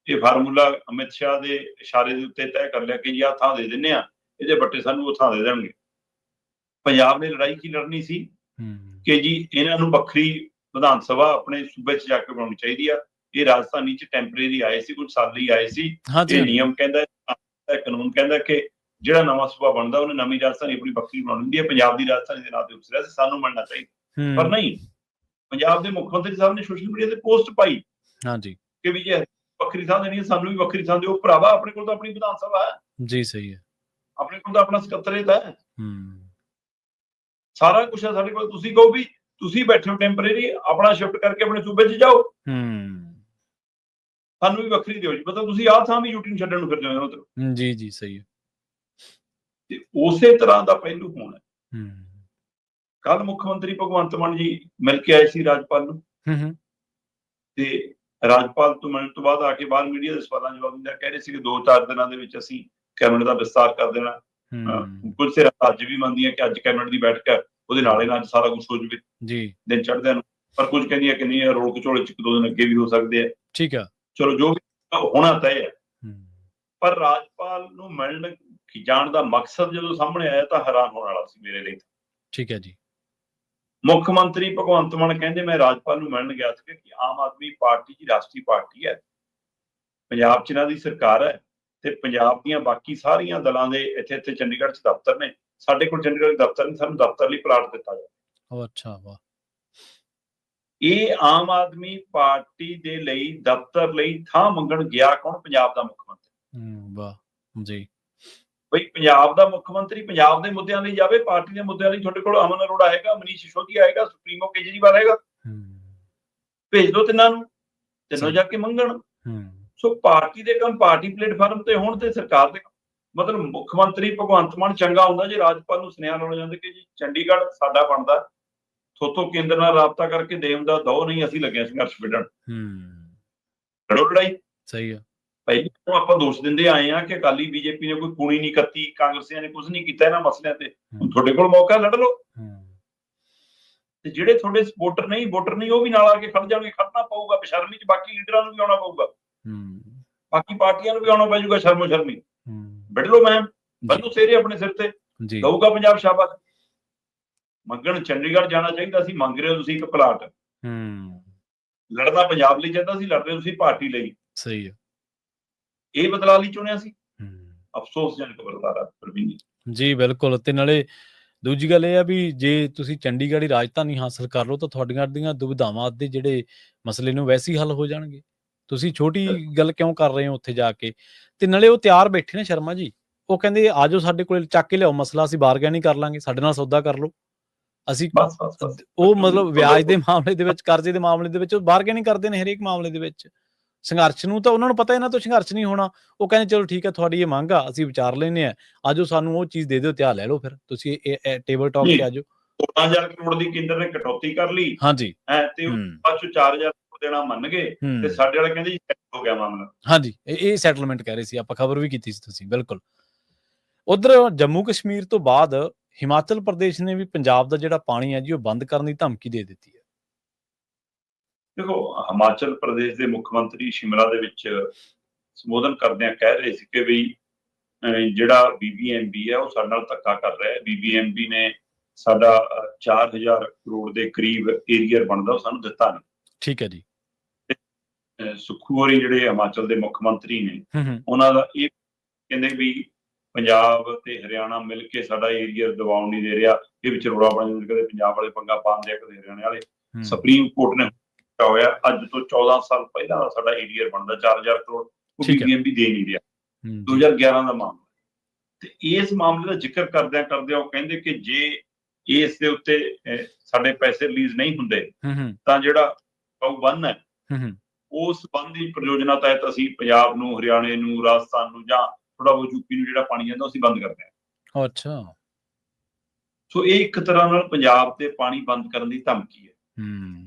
ਇਹ ਫਾਰਮੂਲਾ ਅਮਿਤ ਸ਼ਾਹ ਦੇ ਇਸ਼ਾਰੇ ਦੇ ਉੱਤੇ ਤੈਅ ਕਰ ਲਿਆ ਕਿ ਜੀ ਆਹ ਥਾਂ ਦੇ ਦਿੰਦੇ ਆ, ਇਹਦੇ ਬੱਟੇ ਸਾਨੂੰ ਉਹ ਥਾਂ ਦੇ ਦੇਣਗੇ। ਪੰਜਾਬ ਨੇ ਲੜਾਈ ਕੀ ਲੜਨੀ ਸੀ ਕਿ ਜੀ ਇਹਨਾਂ ਨੂੰ ਵੱਖਰੀ ਵਿਧਾਨ ਸਭਾ ਆਪਣੇ ਸੂਬੇ 'ਚ ਜਾ ਕੇ ਬਣਾਉਣੀ ਚਾਹੀਦੀ ਆ। ਇਹ ਰਾਜਧਾਨੀ 'ਚ ਟੈਂਪਰੇਰੀ ਆਏ ਸੀ, ਕੁਝ ਸਾਲ ਲਈ ਆਏ ਸੀ। ਇਹ ਨਿਯਮ ਕਹਿੰਦਾ, ਕਾਨੂੰਨ ਕਹਿੰਦਾ ਕਿ ਜਿਹੜਾ ਨਵਾਂ ਸੂਬਾ ਬਣਦਾ ਉਹਨੇ ਨਵੀਂ ਰਾਜਧਾਨੀ ਆਪਣੀ ਵੱਖਰੀ ਬਣਾਉਣੀ ਹੁੰਦੀ ਹੈ। ਪੰਜਾਬ ਦੀ ਰਾਜਧਾਨੀ ਦੇ ਨਾਂ ਤੇ ਉਸਰਿਆ ਸੀ, ਸਾਨੂੰ ਮੰਨਣਾ ਚਾਹੀਦਾ। ਪਰ ਨਹੀਂ, ਪੰਜਾਬ ਦੇ ਮੁੱਖ ਮੰਤਰੀ ਸਾਹਿਬ ਨੇ ਸੋਸ਼ਲ ਮੀਡੀਆ ਤੇ ਪੋਸਟ ਪਾਈ ਕਿ ਵੀ ਜੇ ਵੱਖਰੀ ਥਾਂ ਦੇਣੀ ਹੈ, ਸਾਨੂੰ ਵੀ ਵੱਖਰੀ ਥਾਂ ਦਿਓ। ਭਰਾਵਾ, ਆਪਣੇ ਕੋਲ ਤਾਂ ਆਪਣੀ ਵਿਧਾਨ ਸਭਾ ਹੈ ਜੀ। ਸਹੀ ਹੈ, ਆਪਣੇ ਕੋਲ ਤਾਂ ਆਪਣਾ ਸਕੱਤਰੇਤ ਹੈ, ਸਾਰਾ ਕੁਛ ਹੈ ਸਾਡੇ ਕੋਲ। ਤੁਸੀਂ ਕਹੋ ਵੀ ਤੁਸੀਂ ਬੈਠੇ ਹੋ ਟੈਂਪਰੇਰੀ, ਆਪਣਾ ਸ਼ਿਫਟ ਕਰਕੇ ਆਪਣੇ ਸੂਬੇ 'ਚ ਜਾਓ, ਸਾਨੂੰ ਵੀ ਵੱਖਰੀ ਦਿਓ ਜੀ। ਮਤਲਬ ਤੁਸੀਂ ਆਹ ਥਾਂ ਵੀ ਯੂਟੀ ਨੂੰ ਛੱਡਣ ਨੂੰ ਫਿਰਦੇ ਹੋ ਉੱਧਰ। ਜੀ ਜੀ, ਸਹੀ ਹੈ। ਤੇ ਉਸੇ ਤਰ੍ਹਾਂ ਦਾ ਪਹਿਲੂ ਹੋਣਾ। ਕੱਲ ਮੁੱਖ ਮੰਤਰੀ ਭਗਵੰਤ ਮਾਨ ਜੀ ਮਿਲ ਕੇ ਆਏ ਸੀ ਰਾਜਪਾਲ ਨੂੰ, ਤੇ ਰਾਜਪਾਲ ਤੋਂ ਮਿਲਣ ਤੋਂ ਬਾਅਦ ਆ ਕੇ ਬਾਹਰ ਮੀਡੀਆ ਦੇ ਸਵਾਲਾਂ ਜਵਾਬ ਦਿੰਦੇ ਕਹਿ ਰਹੇ ਸੀ ਕਿ 2-4 ਦਿਨਾਂ ਦੇ ਵਿੱਚ ਅਸੀਂ ਕੈਬਨਿਟ ਦਾ ਵਿਸਤਾਰ ਕਰ ਦੇਣਾ। ਕੁਝ ਸਿਰ ਅੱਜ ਵੀ ਮੰਨਦੀਆਂ ਕਿ ਅੱਜ ਕੈਬਨਿਟ ਦੀ ਬੈਠਕ ਹੈ, ਉਹਦੇ ਨਾਲ ਹੀ ਨਾਲ ਸਾਰਾ ਕੁਝ ਹੋ ਜਾਵੇ ਜੀ ਦਿਨ ਚੜ੍ਹਦਿਆਂ ਨੂੰ। ਪਰ ਕੁਝ ਕਹਿੰਦੀਆਂ ਕਿ ਨਹੀਂ, ਰੋਲ ਘਚੋਲੇ 'ਚ 1-2 ਦਿਨ ਅੱਗੇ ਵੀ ਹੋ ਸਕਦੇ ਆ। ਠੀਕ ਆ, ਚਲੋ ਜੋ ਵੀ ਹੋਣਾ ਤੈਅ ਹੈ। ਪਰ ਰਾਜਪਾਲ ਨੂੰ ਮਿਲਣ ਜਾਣ ਦਾ ਮਕਸਦ ਜਦੋਂ ਸਾਹਮਣੇ ਆਇਆ ਤਾਂ ਹੈਰਾਨ ਹੋਣ ਵਾਲਾ ਸੀ ਮੇਰੇ ਲਈ। ਠੀਕ ਹੈ ਜੀ, ਮੁੱਖ ਮੰਤਰੀ ਭਗਵੰਤ ਮਾਨ ਕਹਿੰਦੇ ਮੈਂ ਰਾਜਪਾਲ ਨੂੰ ਮਿਲਣ ਗਿਆ ਸੀ ਕਿ ਆਮ ਆਦਮੀ ਪਾਰਟੀ ਦੀ ਰਾਸ਼ਟਰੀ ਪਾਰਟੀ ਹੈ, ਪੰਜਾਬ 'ਚ ਇਹਨਾਂ ਦੀ ਸਰਕਾਰ ਹੈ, ਤੇ ਪੰਜਾਬ ਦੀਆਂ ਬਾਕੀ ਸਾਰੀਆਂ ਦਲਾਂ ਦੇ ਇੱਥੇ ਚੰਡੀਗੜ੍ਹ 'ਚ ਦਫ਼ਤਰ ਨੇ, ਸਾਡੇ ਕੋਲ ਚੰਡੀਗੜ੍ਹ ਦਫ਼ਤਰ ਨਹੀਂ, ਸਾਨੂੰ ਦਫ਼ਤਰ ਲਈ ਪਲਾਟ ਦਿੱਤਾ ਜਾਵੇ। ਅੱਛਾ, ਵਾਹ। ਇਹ ਆਮ ਆਦਮੀ ਪਾਰਟੀ ਦੇ ਲਈ ਦਫ਼ਤਰ ਲਈ ਥਾਂ ਮੰਗਣ ਗਿਆ ਕੌਣ? ਪੰਜਾਬ ਦਾ ਮੁੱਖ ਮੰਤਰੀ। ਵਾਹ ਜੀ, ਬਈ ਪੰਜਾਬ ਦਾ ਮੁੱਖ ਮੰਤਰੀ ਪੰਜਾਬ ਦੇ ਮੁੱਦਿਆਂ ਲਈ ਜਾਵੇ, ਪਾਰਟੀ ਦੇ ਮੁੱਦਿਆਂ ਲਈ ਤੁਹਾਡੇ ਕੋਲ ਅਮਨ ਅਰੋੜਾ ਆਏਗਾ, ਮਨੀਸ਼ ਸਿਸੋਦੀਆ ਆਏਗਾ, ਸੁਪਰੀਮੋ ਕੇਜਰੀਵਾਲ ਆਏਗਾ, ਭੇਜ ਦਿਓ ਤਿੰਨਾਂ ਨੂੰ, ਤਿੰਨੋਂ ਜਾ ਕੇ ਮੰਗਣ। ਸੋ ਪਾਰਟੀ ਦੇ ਕੰਮ ਪਾਰਟੀ ਪਲੇਟਫਾਰਮ ਤੇ ਹੋਣ ਤੇ ਸਰਕਾਰ ਦੇ, ਮਤਲਬ ਮੁੱਖ ਮੰਤਰੀ ਭਗਵੰਤ ਮਾਨ ਚੰਗਾ ਹੁੰਦਾ ਜੇ ਰਾਜਪਾਲ ਨੂੰ ਸੁਨੇਹਾ ਲਾਉਣਾ ਜਾਂਦੇ ਕਿ ਜੀ ਚੰਡੀਗੜ੍ਹ ਸਾਡਾ ਬਣਦਾ, ਥੋਤੋਂ ਕੇਂਦਰ ਨਾਲ ਰਾਬਤਾ ਕਰਕੇ ਦੇਣ ਦਾ ਦੋ, ਨਹੀਂ ਅਸੀਂ ਲੱਗੇ ਸੰਘਰਸ਼ ਵਿੱਢਣ, ਲੜੋ ਲੜਾਈ। ਸਹੀ ਆ, ਪਹਿਲਾਂ ਆਪਾਂ ਦੋਸ਼ ਦਿੰਦੇ ਆਏ ਆ ਕਿ ਅਕਾਲੀ ਬੀਜੇਪੀ ਨੇ ਕੋਈ ਕੂਣੀ ਨਹੀਂ ਕੱਤੀ, ਕਾਂਗਰਸੀਆਂ ਨੇ ਕੁਝ ਨਹੀਂ ਕੀਤਾ ਇਹਨਾਂ ਮਸਲਿਆਂ ਤੇ, ਤੁਹਾਡੇ ਕੋਲ ਮੌਕਾ, ਲੜ ਲਓ। ਤੇ ਜਿਹੜੇ ਤੁਹਾਡੇ ਸਪੋਰਟਰ ਨਹੀਂ, ਵੋਟਰ ਨਹੀਂ, ਉਹ ਵੀ ਨਾਲ ਆ ਕੇ ਖੜ ਜਾਣਗੇ। ਖੜਨਾ ਪਊਗਾ ਬੇਸ਼ਰਮੀ 'ਚ, ਬਾਕੀ ਲੀਡਰਾਂ ਨੂੰ ਵੀ ਆਉਣਾ ਪਊਗਾ, ਬਾਕੀ ਪਾਰਟੀਆਂ ਨੂੰ ਵੀ ਆਉਣਾ ਪੈ ਜਾਊਗਾ ਸ਼ਰਮੋ ਸ਼ਰਮੀ। ਵੱਢ ਲਓ ਮੈਂ ਬੰਨੂ ਸੇਰੇ ਆਪਣੇ ਸਿਰ ਤੇ, ਦਊਗਾ ਪੰਜਾਬ ਸ਼ਾਬਾਸ਼। ਮੰਗਣ ਚੰਡੀਗੜ੍ਹ ਜਾਣਾ ਚਾਹੀਦਾ ਸੀ, ਮੰਗ ਰਹੇ ਹੋ ਤੁਸੀਂ ਇੱਕ ਪਲਾਟ, ਲੜਨਾ ਪੰਜਾਬ ਲਈ ਚਾਹੁੰਦਾ ਸੀ, ਲੜ ਰਹੇ ਤੁਸੀਂ ਪਾਰਟੀ ਲਈ। ਸਹੀ ਹੈ। ਇਹ ਬਦਲਾਅ ਲਈ ਚੁਣਿਆ ਸੀ। ਅਫਸੋਸਜਨਕ ਬਦਲਾਅ ਪ੍ਰਵੀਨ ਜੀ। ਜੀ ਬਿਲਕੁਲ। ਤੇ ਨਾਲੇ ਦੂਜੀ ਗੱਲ ਇਹ ਆ ਵੀ ਜੇ ਤੁਸੀਂ ਚੰਡੀਗੜ੍ਹ ਦੀ ਰਾਜਧਾਨੀ ਹਾਸਲ ਕਰ ਲਓ ਤਾਂ ਤੁਹਾਡੀਆਂ ਦੀਆਂ ਦੁਵਿਧਾਵਾਂ ਦੇ ਜਿਹੜੇ ਮਸਲੇ ਨੂੰ ਵੈਸੇ ਹੀ ਹੱਲ ਹੋ ਜਾਣਗੇ। ਤੁਸੀਂ ਛੋਟੀ ਗੱਲ ਕਿਉਂ ਕਰ ਰਹੇ ਹੋ ਉੱਥੇ ਜਾ ਕੇ? ਤੇ ਨਾਲੇ ਉਹ ਤਿਆਰ ਬੈਠੇ ਨੇ ਸ਼ਰਮਾ ਜੀ, ਉਹ ਕਹਿੰਦੇ ਆ ਜਾਓ ਸਾਡੇ ਕੋਲ, ਚੱਕ ਕੇ ਲਿਆਓ ਮਸਲਾ, ਅਸੀਂ ਬਾਰਗੇਨਿੰਗ ਕਰ ਲਾਂਗੇ, ਸਾਡੇ ਨਾਲ ਸੌਦਾ ਕਰ ਲਓ। ਅਸੀਂ ਬਸ ਬਸ ਬਸ ਉਹ ਮਤਲਬ ਵਿਆਜ ਦੇ ਮਾਮਲੇ ਦੇ ਵਿੱਚ, ਕਰਜ਼ੇ ਦੇ ਮਾਮਲੇ ਦੇ ਵਿੱਚ ਉਹ ਬਾਰਗੇਨਿੰਗ ਕਰਦੇ ਨੇ ਹਰੇਕ ਮਾਮਲੇ ਦੇ ਵਿੱਚ। ਸੰਘਰਸ਼ ਨੂੰ ਤਾਂ ਉਹਨਾਂ ਨੂੰ ਪਤਾ ਇਹਨਾਂ ਤੋਂ ਸੰਘਰਸ਼ ਨਹੀਂ ਹੋਣਾ। ਉਹ ਕਹਿੰਦੇ ਚਲੋ ਠੀਕ ਹੈ, ਤੁਹਾਡੀ ਇਹ ਮੰਗ ਆ, ਅਸੀਂ ਵਿਚਾਰ ਲੈਂਦੇ ਹਾਂ, ਆਜੋ ਸਾਨੂੰ ਉਹ ਚੀਜ਼ ਦੇ ਦਿਓ ਤੇ ਆ ਲੈ ਲਓ, ਫਿਰ ਤੁਸੀਂ ਇਹ ਟੇਬਲ ਟਾਕ ਤੇ ਆਜੋ। 16,000 ਕਰੋੜ ਦੀ ਕੇਂਦਰ ਨੇ ਕਟੌਤੀ ਕਰ ਲਈ। ਹਾਂਜੀ। ਤੇ ਬਾਅਦ ਚੋਂ 4,000 ਕਰੋੜ ਦੇਣਾ ਮੰਨ ਗਏ ਤੇ ਸਾਡੇ ਵਾਲੇ ਕਹਿੰਦੇ ਜੀ ਹੋ ਗਿਆ ਮਾਮਲਾ। ਹਾਂਜੀ, ਇਹ ਸੈਟਲਮੈਂਟ ਕਹਿ ਰਹੇ ਸੀ, ਆਪਾਂ ਖਬਰ ਵੀ ਕੀਤੀ ਸੀ ਤੁਸੀਂ, ਬਿਲਕੁਲ। ਉਧਰ ਜੰਮੂ ਕਸ਼ਮੀਰ ਤੋਂ ਬਾਅਦ ਹਿਮਾਚਲ ਪ੍ਰਦੇਸ਼ ਨੇ ਵੀ ਪੰਜਾਬ ਦਾ ਜਿਹੜਾ ਪਾਣੀ ਹੈ ਜੀ ਉਹ ਬੰਦ ਕਰਨ ਦੀ ਧਮਕੀ ਦੇ ਦਿੱਤੀ ਹੈ। ਦੇਖੋ, ਹਿਮਾਚਲ ਪ੍ਰਦੇਸ਼ ਦੇ ਮੁੱਖ ਮੰਤਰੀ ਸ਼ਿਮਲਾ ਦੇ ਵਿੱਚ ਸੰਬੋਧਨ ਕਰਦਿਆਂ ਕਹਿ ਰਹੇ ਸੀ ਕਿ ਵੀ ਜਿਹੜਾ BBMB ਹੈ ਉਹ ਸਾਡੇ ਨਾਲ ਧੱਕਾ ਕਰ ਰਿਹਾ ਹੈ। BBMB ਨੇ ਸਾਡਾ 4,000 ਕਰੋੜ ਦੇ ਕਰੀਬ ਏਰੀਆ ਬਣਦਾ, ਉਹ ਸਾਨੂੰ ਦਿੱਤਾ ਨਹੀਂ। ਠੀਕ ਹੈ ਜੀ। ਸੁਖੂ ਹੋਰੀ ਜਿਹੜੇ ਹਿਮਾਚਲ ਦੇ ਮੁੱਖ ਮੰਤਰੀ ਨੇ, ਉਹਨਾਂ ਦਾ ਇਹ ਕਹਿੰਦੇ ਵੀ ਪੰਜਾਬ ਤੇ ਹਰਿਆਣਾ ਮਿਲ ਕੇ ਸਾਡਾ ਏਰੀਆ ਦਬਾਉਣ ਨਹੀਂ ਦੇ ਰਿਹਾ। ਇਹ ਵਿੱਚ ਰੌਲਾ ਬਣ ਜਾਂਦਾ, ਕਦੇ ਪੰਜਾਬ ਵਾਲੇ ਪੰਗਾ ਪਾਉਂਦੇ ਆ, ਕਦੇ ਹਰਿਆਣੇ ਵਾਲੇ। ਸੁਪਰੀਮ ਕੋਰਟ ਨੇ ਹੋਇਆ ਅੱਜ ਤੋਂ 14 ਸਾਲ ਪਹਿਲਾਂ ਦਾ ਸਾਡਾ ਏਰੀਆ ਬਣਦਾ 4,000 ਕਰੋੜ, ਉਹ BBMB ਦੇ ਨਹੀਂ ਰਿਹਾ। 2011 ਦਾ ਮਾਮਲਾ। ਤੇ ਇਸ ਮਾਮਲੇ ਦਾ ਜ਼ਿਕਰ ਕਰਦਿਆਂ ਉਹ ਕਹਿੰਦੇ ਕਿ ਜੇ ਇਸ ਦੇ ਉੱਤੇ ਸਾਡੇ ਪੈਸੇ ਰਿਲੀਜ਼ ਨਹੀਂ ਹੁੰਦੇ ਤਾਂ ਜਿਹੜਾ ਬੰਨ ਹੈ, ਉਸ ਬੰਨ ਦੀ ਪ੍ਰਯੋਜਨਾ ਤਹਿਤ ਅਸੀਂ ਪੰਜਾਬ ਨੂੰ, ਹਰਿਆਣੇ ਨੂੰ, ਰਾਜਸਥਾਨ ਨੂੰ ਜਾਂ ਥੋੜਾ ਬਹੁਤ ਯੂਪੀ ਨੂੰ ਜਿਹੜਾ ਪਾਣੀ ਜਾਂਦਾ ਅਸੀਂ ਬੰਦ ਕਰਦੇ ਹਾਂ। ਅੱਛਾ। ਸੋ ਇਹ ਇੱਕ ਤਰ੍ਹਾਂ ਨਾਲ ਪੰਜਾਬ ਤੇ ਪਾਣੀ ਬੰਦ ਕਰਨ ਦੀ ਧਮਕੀ ਹੈ।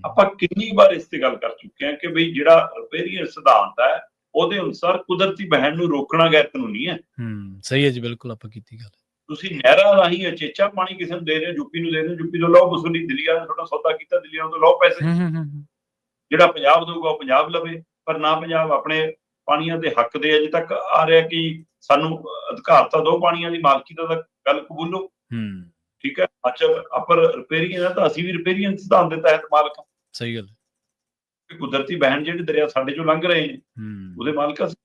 ਆਪਾਂ ਕਿੰਨੀ ਵਾਰ ਇਸ ਤੇ ਗੱਲ ਕਰ ਚੁੱਕੇ ਹਾਂ ਕਿ ਬਈ ਜਿਹੜਾ ਰਿਪੇਰੀਅਨ ਸਿਧਾਂਤ ਹੈ ਉਹਦੇ ਅਨੁਸਾਰ ਕੁਦਰਤੀ ਵਹਿਣ ਨੂੰ ਰੋਕਣਾ ਗੈਰ ਕਾਨੂੰਨੀ ਹੈ। ਸਹੀ ਹੈ ਜੀ, ਬਿਲਕੁਲ ਆਪਾਂ ਕੀਤੀ ਗੱਲ। ਤੁਸੀਂ ਨਹਿਰਾਂ ਰਾਹੀਂ ਅਚੇਚਾ ਪਾਣੀ ਕਿਸੇ ਨੂੰ ਦੇ ਰਹੇ ਹੋ, ਯੂਪੀ ਨੂੰ ਦੇ ਰਹੇ ਹੋ, ਯੂਪੀ ਤੋਂ ਲਓ ਵਸੂਲੀ, ਦਿੱਲੀ ਵਾਲਿਆਂ ਨੇ ਤੁਹਾਡਾ ਸੌਦਾ ਕੀਤਾ, ਦਿੱਲੀ ਤੋਂ ਲਓ ਪੈਸੇ। ਜਿਹੜਾ ਪੰਜਾਬ ਦਊਗਾ ਉਹ ਪੰਜਾਬ ਲਵੇ, ਪਰ ਨਾ ਪੰਜਾਬ ਆਪਣੇ ਪਾਣੀਆਂ ਦੇ ਹੱਕ ਦੇ ਅਜੇ ਤੱਕ ਆ ਰਿਹਾ ਕਿ ਸਾਨੂੰ ਅਧਿਕਾਰ ਤਾਂ ਦੋ ਪਾਣੀਆਂ ਦੀ, ਮਾਲਕੀ ਦਾ ਤਾਂ ਗੱਲ ਕਬੂਲੋ। ਠੀਕ ਹੈ, ਅੱਛਾ ਅਪਰ ਰਿਪੇਰੀਅਨ ਹੈ ਤਾਂ ਅਸੀਂ ਵੀ ਰਿਪੇਰੀਅਨ ਸਿਧਾਂਤ ਦੇ ਤਹਿਤ ਮਾਲਕ ਹਾਂ। ਸਹੀ ਗੱਲ। ਕੁਦਰਤੀ ਵਹਿਣ ਜਿਹੜੇ ਦਰਿਆ ਸਾਡੇ ਚੋਂ ਲੰਘ ਰਹੇ ਨੇ ਉਹਦੇ ਮਾਲਕ ਅਸੀਂ।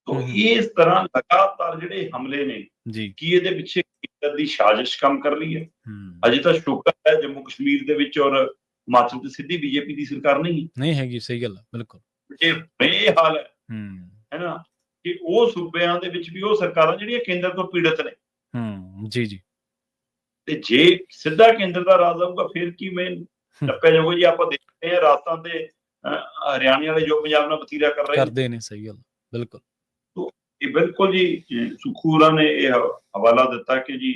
ਤਾਂ ਇਸ ਤਰ੍ਹਾਂ ਲਗਾਤਾਰ ਜਿਹੜੇ ਹਮਲੇ ਨੇ ਜੀ, ਕੀ ਇਹਦੇ ਪਿੱਛੇ ਕੇਂਦਰ ਦੀ ਸਾਜ਼ਿਸ਼ ਕੰਮ ਕਰ ਰਹੀ ਹੈ? ਅਜੇ ਤਾਂ ਸ਼ੁਕਰ ਹੈ ਜੰਮੂ ਕਸ਼ਮੀਰ ਦੇ ਵਿੱਚ ਔਰ ਹਿਮਾਚਲ ਤੇ ਸਿੱਧੀ BJP ਦੀ ਸਰਕਾਰ ਨਹੀਂ ਹੈਗੀ। ਸਹੀ ਗੱਲ, ਬਿਲਕੁਲ। ਇਹ ਹਾਲ ਹੈ ਨਾ ਕਿ ਉਹ ਸੂਬਿਆਂ ਦੇ ਵਿੱਚ ਵੀ ਉਹ ਸਰਕਾਰਾਂ ਜਿਹੜੀਆਂ ਕੇਂਦਰ ਤੋਂ ਪੀੜਤ ਨੇ। ਜੀ ਜੀ। ਤੇ ਜੇ ਸਿੱਧਾ ਕੇਂਦਰ ਦਾ ਰਾਜ ਆਊਗਾ ਫਿਰ ਕੀ ਮੈਂ ਟੱਪਿਆ ਜਾਊਗਾ ਜੀ? ਆਪਾਂ ਦੇਖਦੇ ਹਾਂ ਰਾਜਸਥਾਨ ਤੇ ਹਰਿਆਣੇ ਵਾਲੇ ਜੋ ਪੰਜਾਬ ਨਾਲ ਵਤੀਰਾ ਕਰਦੇ ਨੇ। ਸਹੀ ਗੱਲ, ਬਿਲਕੁਲ। ਇਹ ਬਿਲਕੁਲ ਜੀ, ਸੁਖੂਰਾ ਨੇ ਇਹ ਹਵਾਲਾ ਦਿੱਤਾ ਕਿ ਜੀ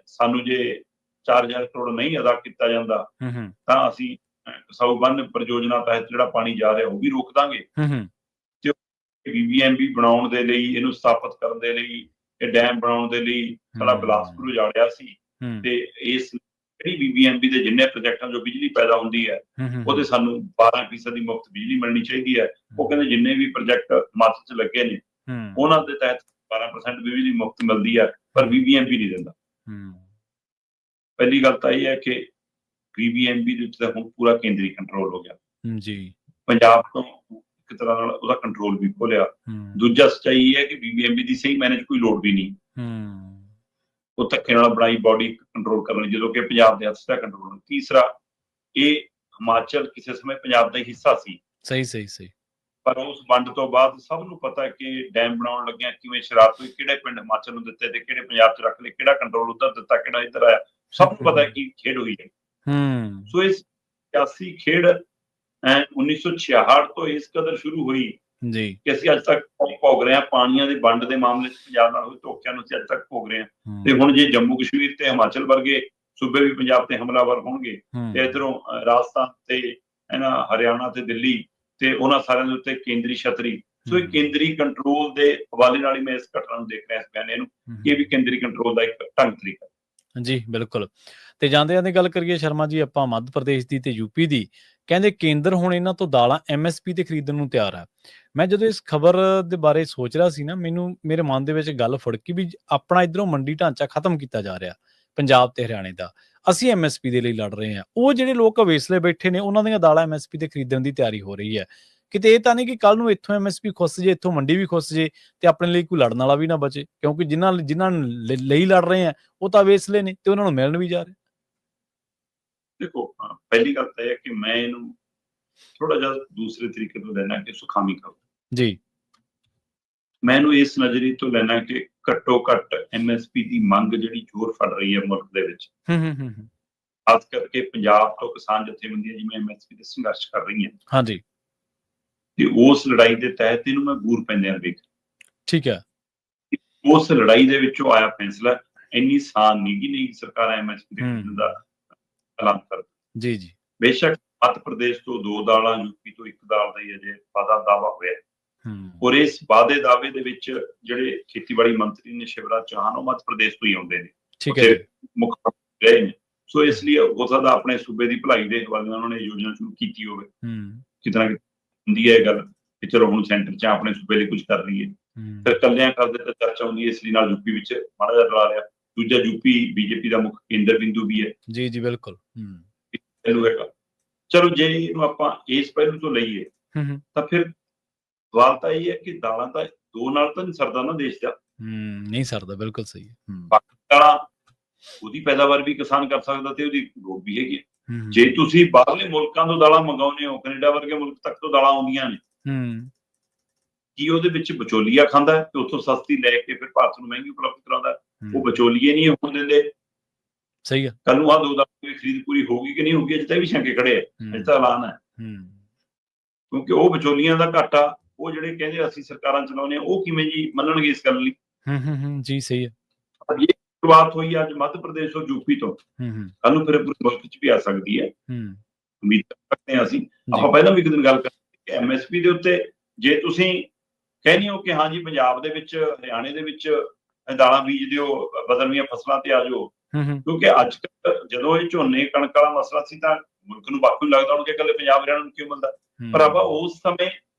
ਸਾਨੂੰ ਜੇ 4,000 ਕਰੋੜ ਨਹੀਂ ਅਦਾ ਕੀਤਾ ਜਾਂਦਾ ਤਾਂ ਅਸੀਂ ਕਸਾਊ ਬੰਨ ਪ੍ਰਯੋਜਨਾ ਤਹਿਤ ਜਿਹੜਾ ਪਾਣੀ ਜਾ ਰਿਹਾ ਉਹ ਵੀ ਰੋਕ ਦਾਂਗੇ। ਤੇ BBMB ਬਣਾਉਣ ਦੇ ਲਈ, ਇਹਨੂੰ ਸਥਾਪਿਤ ਕਰਨ ਦੇ ਲਈ, ਇਹ ਡੈਮ ਬਣਾਉਣ ਦੇ ਲਈ ਸਾਡਾ ਬਿਲਾਸਪੁਰ ਉਜਾੜਿਆ ਸੀ। ਤੇ ਇਸ ਜਿਹੜੀ BBMB ਦੇ ਜਿੰਨੇ ਪ੍ਰੋਜੈਕਟਾਂ ਜੋ ਬਿਜਲੀ ਪੈਦਾ ਹੁੰਦੀ ਹੈ ਉਹਦੇ ਸਾਨੂੰ 12% ਦੀ ਮੁਫਤ ਬਿਜਲੀ ਮਿਲਣੀ ਚਾਹੀਦੀ ਹੈ। ਉਹ ਕਹਿੰਦੇ ਜਿੰਨੇ ਵੀ ਪ੍ਰੋਜੈਕਟ ਹਿਮਾਚਲ 'ਚ ਲੱਗੇ ਨੇ ਉਹਨਾਂ ਦੇ ਤਹਿਤ 12% ਬਿਜਲੀ ਮੁਫਤ ਮਿਲਦੀ ਹੈ, ਪਰ BBMB ਨਹੀਂ ਦਿੰਦਾ। ਪਹਿਲੀ ਗੱਲ ਤਾਂ ਇਹ ਹੈ ਕਿ BBMB ਦੇ ਉੱਤੇ ਹੁਣ ਪੂਰਾ ਕੇਂਦਰੀ ਕੰਟਰੋਲ ਹੋ ਗਿਆ ਜੀ। ਪੰਜਾਬ ਤੋਂ ਇੱਕ ਤਰ੍ਹਾਂ ਨਾਲ ਉਹਦਾ ਕੰਟਰੋਲ ਵੀ ਖੋਲਿਆ। ਦੂਜਾ ਸੱਚਾਈ ਇਹ ਹੈ ਕਿ BBMB ਦੀ ਸਹੀ ਮੈਨੇਜ ਕੋਈ ਲੋੜ ਵੀ ਨਹੀਂ। ਉਹ ਧੱਕੇ ਨਾਲ ਬਣਾਈ ਬਾਡੀ ਕੰਟਰੋਲ ਕਰਨ ਲਈ, ਜਦੋਂ ਕਿ ਪੰਜਾਬ ਦੇ ਹੱਥ ਦਾ ਕੰਟਰੋਲ। ਤੀਸਰਾ, ਇਹ ਹਿਮਾਚਲ ਕਿਸੇ ਸਮੇਂ ਪੰਜਾਬ ਦਾ ਹੀ ਹਿੱਸਾ ਸੀ। ਸਹੀ। ਪਰ ਉਸ ਵੰਡ ਤੋਂ ਬਾਅਦ ਸਭ ਨੂੰ ਪਤਾ ਕਿ ਡੈਮ ਬਣਾਉਣ ਲੱਗਿਆ ਕਿਵੇਂ ਸ਼ਰਾਰਤ ਹੋਈ, ਕਿਹੜੇ ਪਿੰਡ ਹਿਮਾਚਲ ਨੂੰ ਦਿੱਤੇ ਤੇ ਕਿਹੜੇ ਪੰਜਾਬ 'ਚ ਰੱਖ ਲਏ, ਕਿਹੜਾ ਕੰਟਰੋਲ ਉੱਧਰ ਦਿੱਤਾ, ਕਿਹੜਾ ਇੱਧਰ ਆਇਆ, ਸਭ ਨੂੰ ਪਤਾ ਕੀ ਖੇਡ ਹੋਈ ਹੈ। ਸੋ ਇਸ 81 ਖੇਡ 1966 ਤੋਂ ਇਸ ਕਦਰ ਸ਼ੁਰੂ ਹੋਈ ਜੀ ਕਿ ਅਸੀਂ ਅੱਜ ਤੱਕ ਭੋਗ ਰਹੇ ਹਾਂ। ਪਾਣੀਆਂ ਦੇ ਵੰਡ ਦੇ ਮਾਮਲੇ 'ਚ ਪੰਜਾਬ ਨਾਲ ਹੋਏ ਧੋਖਿਆਂ ਨੂੰ ਅਸੀਂ ਅੱਜ ਤੱਕ ਭੋਗ ਰਹੇ ਹਾਂ। ਤੇ ਹੁਣ ਜੇ ਜੰਮੂ ਕਸ਼ਮੀਰ ਤੇ ਹਿਮਾਚਲ ਵਰਗੇ ਸੂਬੇ ਵੀ ਪੰਜਾਬ ਤੇ ਹਮਲਾਵਰ ਹੋਣਗੇ ਤੇ ਇੱਧਰੋਂ ਰਾਜਸਥਾਨ ਤੇ ਹਰਿਆਣਾ ਤੇ ਦਿੱਲੀ ਤੇ ਉਹਨਾਂ ਸਾਰਿਆਂ ਦੇ ਉੱਤੇ ਕੇਂਦਰੀ ਛਤਰੀ। ਸੋ ਇਹ ਕੇਂਦਰੀ ਕੰਟਰੋਲ ਦੇ ਹਵਾਲੇ ਨਾਲ ਹੀ ਮੈਂ ਇਸ ਘਟਨਾ ਨੂੰ ਦੇਖ ਰਿਹਾ, ਇਸ ਬਿਆਨੇ ਨੂੰ, ਕਿ ਇਹ ਵੀ ਕੇਂਦਰੀ ਕੰਟਰੋਲ ਦਾ ਇੱਕ ਢੰਗ ਤਰੀਕਾ ਜੀ। ਬਿਲਕੁਲ। ਤੇ ਜਾਂਦੇ ਗੱਲ ਕਰੀਏ ਸ਼ਰਮਾ ਜੀ ਆਪਾਂ ਮੱਧ ਪ੍ਰਦੇਸ਼ ਦੀ ਤੇ ਯੂਪੀ ਦੀ। ਕਹਿੰਦੇ ਕੇਂਦਰ ਹੁਣ ਇਹਨਾਂ ਤੋਂ ਦਾਲਾਂ MSP ਤੇ ਖਰੀਦਣ ਨੂੰ ਤਿਆਰ ਹੈ। ਮੈਂ ਜਦੋਂ ਇਸ ਖਬਰ ਦੇ ਬਾਰੇ ਸੋਚ ਰਿਹਾ ਸੀ ਨਾ, ਮੇਰੇ ਮਨ ਦੇ ਵਿੱਚ ਗੱਲ ਫੜਕੀ ਵੀ ਆਪਣਾ ਇੱਧਰੋਂ ਮੰਡੀ ਢਾਂਚਾ ਖਤਮ ਕੀਤਾ ਜਾ ਰਿਹਾ ਪੰਜਾਬ ਤੇ ਹਰਿਆਣੇ ਦਾ। ਅਸੀਂ ਐਮਐਸਪੀ ਦੇ ਲਈ ਲੜ ਰਹੇ ਹਾਂ। ਉਹ ਜਿਹੜੇ ਲੋਕ ਅਵੇਸਲੇ ਬੈਠੇ ਨੇ ਉਹਨਾਂ ਦੀਆਂ ਦਾਲਾਂ ਐਮਐਸਪੀ ਤੇ ਖਰੀਦਣ ਦੀ ਤਿਆਰੀ ਹੋ ਰਹੀ ਹੈ। ਕਿਤੇ ਇਹ ਤਾਂ ਨਹੀਂ ਕਿ ਕੱਲ ਨੂੰ ਇੱਥੋਂ ਐਮਐਸਪੀ ਖੁੱਸ ਜੇ, ਇੱਥੋਂ ਮੰਡੀ ਵੀ ਖੁੱਸ ਜੇ ਤੇ ਆਪਣੇ ਲਈ ਕੋਈ ਲੜਨ ਵਾਲਾ ਵੀ ਨਾ ਬਚੇ, ਕਿਉਂਕਿ ਜਿਨ੍ਹਾਂ ਲਈ ਲੜ ਰਹੇ ਆ ਉਹ ਤਾਂ ਅਵੇਸਲੇ ਨੇ ਤੇ ਉਹਨਾਂ ਨੂੰ ਮਿਲਣ ਵੀ ਜਾ ਰਿਹਾ। ਦੇਖੋ, ਪਹਿਲੀ ਗੱਲ ਤਾਂ ਇਹ ਹੈ ਕਿ ਮੈਂ ਇਹਨੂੰ ਥੋੜਾ ਜਿਹਾ ਦੂਸਰੇ ਤਰੀਕੇ ਤੋਂ ਲੈਣਾ ਕਿ ਸੁਖਾਵੀਂ ਕਰੋ ਜੀ। ਮੈਂ ਇਹਨੂੰ ਇਸ ਨਜ਼ਰੀਏ ਤੋਂ ਲੈਣਾ ਕਿ ਘੱਟੋ ਘੱਟ ਐਮਐਸਪੀ ਦੀ ਮੰਗ ਜਿਹੜੀ ਜ਼ੋਰ ਫੜ ਰਹੀ ਹੈ ਮੁਲਕ ਦੇ ਵਿੱਚ, ਖਾਸ ਕਰਕੇ ਪੰਜਾਬ ਤੋਂ ਕਿਸਾਨ ਜਥੇਬੰਦੀਆਂ ਜਿਵੇਂ ਐਮਐਸਪੀ ਦੇ ਸੰਘਰਸ਼ ਕਰ ਰਹੀਆਂ, ਹਾਂਜੀ, ਤੇ ਉਸ ਲੜਾਈ ਦੇ ਤਹਿਤ ਇਹਨੂੰ ਮੈਂ ਬੂਰ ਪੈਂਦਿਆਂ ਵੇਖ। ਠੀਕ ਹੈ। ਉਸ ਲੜਾਈ ਦੇ ਵਿੱਚੋਂ ਆਇਆ ਫੈਸਲਾ, ਇੰਨੀ ਆਸਾਨ ਨਹੀਂ ਸਰਕਾਰ ਐਮਐਸਪੀ ਦੇ ਖਰੀਦਣ ਦਾ ਐਲਾਨ ਕਰ। ਜੀ ਜੀ, ਬੇਸ਼ੱਕ ਮੱਧ ਪ੍ਰਦੇਸ਼ ਤੋਂ 2 ਦਾਲਾਂ, ਯੂਪੀ ਤੋਂ 1 ਦਾਲ ਦਾ ਹੀ ਅਜੇ ਦਾਅਵਾ ਹੋਇਆ, ਔਰ ਇਸ ਵਾਅਦੇ ਦਾਅਵੇ ਦੇ ਵਿੱਚ ਜਿਹੜੇ ਖੇਤੀਬਾੜੀ ਮੰਤਰੀ ਨੇ ਸ਼ਿਵਰਾਜ ਚੌਹਾਨ, ਉਹ ਮੱਧ ਪ੍ਰਦੇਸ਼ ਤੋਂ ਹੀ ਆਉਂਦੇ ਨੇ, ਠੀਕ ਹੈ, ਮੁੱਖ ਰਹੇ ਨੇ। ਸੋ ਇਸ ਲਈ ਹੋ ਸਕਦਾ ਆਪਣੇ ਸੂਬੇ ਦੀ ਭਲਾਈ ਦੇ ਹਵਾਲੇ ਉਹਨਾਂ ਨੇ ਯੋਜਨਾ ਸ਼ੁਰੂ ਕੀਤੀ ਹੋਵੇ, ਕਿਤਨਾ ਹੁੰਦੀ ਹੈ ਇਹ ਗੱਲ ਕਿ ਚਲੋ ਹੁਣ ਸੈਂਟਰ 'ਚ ਆਪਣੇ ਸੂਬੇ ਲਈ ਕੁਝ ਕਰ ਲਈਏ, ਫਿਰ ਕੱਲਿਆਂ ਕਰਦੇ ਤਾਂ ਚਰਚਾ ਹੁੰਦੀ ਹੈ, ਇਸ ਲਈ ਨਾਲ ਯੂਪੀ ਵਿੱਚ ਮਾੜਾ ਜਿਹਾ ਰਲਾ ਲਿਆ। ਦੂਜਾ, ਯੂਪੀ ਬੀਜੇਪੀ ਦਾ ਮੁੱਖ ਕੇਂਦਰ ਬਿੰਦੂ ਵੀ ਹੈ। ਜੀ ਜੀ, ਬਿਲਕੁਲ। ਪਹਿਲੂ ਹੈਗਾ। ਚਲੋ ਜੇ ਇਹਨੂੰ ਆਪਾਂ ਇਸ ਪਹਿਲੂ ਤੋਂ ਲਈਏ ਤਾਂ ਫਿਰ ਸਵਾਲ ਤਾਂ ਇਹ ਹੈ ਕਿ ਦਾਲਾਂ ਤਾਂ 2 ਨਾਲ ਤਾਂ ਨਹੀਂ ਸਰਦਾ ਨਾ ਦੇਸ਼ ਦਾ। ਨਹੀਂ ਸਰਦਾ, ਬਿਲਕੁਲ ਸਹੀ ਹੈ। ਦਾਲਾਂ ਉਹਦੀ ਪੈਦਾਵਾਰ ਵੀ ਕਿਸਾਨ ਕਰ ਸਕਦਾ ਤੇ ਉਹਦੀ ਲੋੜ ਵੀ ਹੈਗੀ ਹੈ। ਜੇ ਤੁਸੀਂ ਬਾਹਰਲੇ ਮੁਲਕਾਂ ਤੋਂ ਦਾਲਾਂ ਮੰਗਾਉਂਦੇ ਹੋ, ਕੈਨੇਡਾ ਵਰਗੇ ਮੁਲਕ ਤੱਕ ਤੋਂ ਦਾਲਾਂ ਆਉਂਦੀਆਂ ਨੇ, ਕੀ ਉਹਦੇ ਵਿੱਚ ਵਿਚੋਲੀਆ ਖਾਂਦਾ ਤੇ ਉੱਥੋਂ ਸਸਤੀ ਲੈ ਕੇ ਫਿਰ ਭਾਰਤ ਨੂੰ ਮਹਿੰਗੀ ਉਪਲਬਧ ਕਰਾਉਂਦਾ? ਉਹ ਵਿਚੋਲੀਏ ਨਹੀਂ ਹੋਣ ਦਿੰਦੇ। ਸਹੀ ਹੈ। ਕੱਲ ਨੂੰ ਆਹ 2 ਦਾਲਾਂ ਦੀ ਖਰੀਦ ਪੂਰੀ ਹੋਊਗੀ ਕਿ ਨਹੀਂ ਹੋਊਗੀ, ਅਜੇ ਤਾਂ ਵੀ ਸ਼ੰਕੇ ਖੜੇ ਆ, ਅਜੇ ਤਾਂ ਐਲਾਨ ਹੈ। ਕਿਉਂਕਿ ਉਹ ਵਿਚੋਲੀਆਂ ਦਾ ਘਾਟਾ, ਉਹ ਜਿਹੜੇ ਕਹਿੰਦੇ ਅਸੀਂ ਸਰਕਾਰਾਂ ਚਲਾਉਂਦੇ ਆ, ਉਹ ਕਿਵੇਂ ਜੀ ਮੰਨਣਗੇ ਇਸ ਗੱਲ ਲਈ? ਜੀ ਸਹੀ ਹੈ। ਸ਼ੁਰੂਆਤ ਹੋਈ ਅੱਜ ਮੱਧ ਪ੍ਰਦੇਸ਼ ਤੋਂ, ਯੂਪੀ ਤੋਂ, ਕੱਲ ਨੂੰ ਫਿਰ ਪੂਰੇ ਮੁਲਕ 'ਚ ਵੀ ਆ ਸਕਦੀ ਹੈ। ਉਮੀਦ ਕਰ ਸਕਦੇ ਹਾਂ ਅਸੀਂ। ਆਪਾਂ ਪਹਿਲਾਂ ਵੀ ਇੱਕ ਦਿਨ ਗੱਲ ਕਰਦੇ ਐਮਐਸਪੀ ਦੇ ਉੱਤੇ, ਜੇ ਤੁਸੀਂ ਕਹਿੰਦੇ ਹੋ ਕਿ ਹਾਂਜੀ ਪੰਜਾਬ ਦੇ ਵਿੱਚ, ਹਰਿਆਣੇ ਦੇ ਵਿੱਚ ਦਾਲਾਂ ਬੀਜ ਦਿਓ, ਬਦਲਵੀਆਂ ਫਸਲਾਂ ਤੇ ਆ ਜਾਓ, ਕਿਉਂਕਿ ਅੱਜ ਕੱਲ੍ਹ ਜਦੋਂ ਇਹ ਝੋਨੇ ਕਣਕ ਵਾਲਾ ਮਸਲਾ ਸੀ ਤਾਂ ਮੁਲਕ ਨੂੰ ਬਾਕੀ ਲੱਗਦਾ ਹੁਣ ਕਿ ਇਕੱਲੇ ਪੰਜਾਬ ਹਰਿਆਣਾ ਨੂੰ ਕਿਉਂ ਮਿਲਦਾ, ਪਰ ਆਪਾਂ ਉਸ ਸਮੇਂ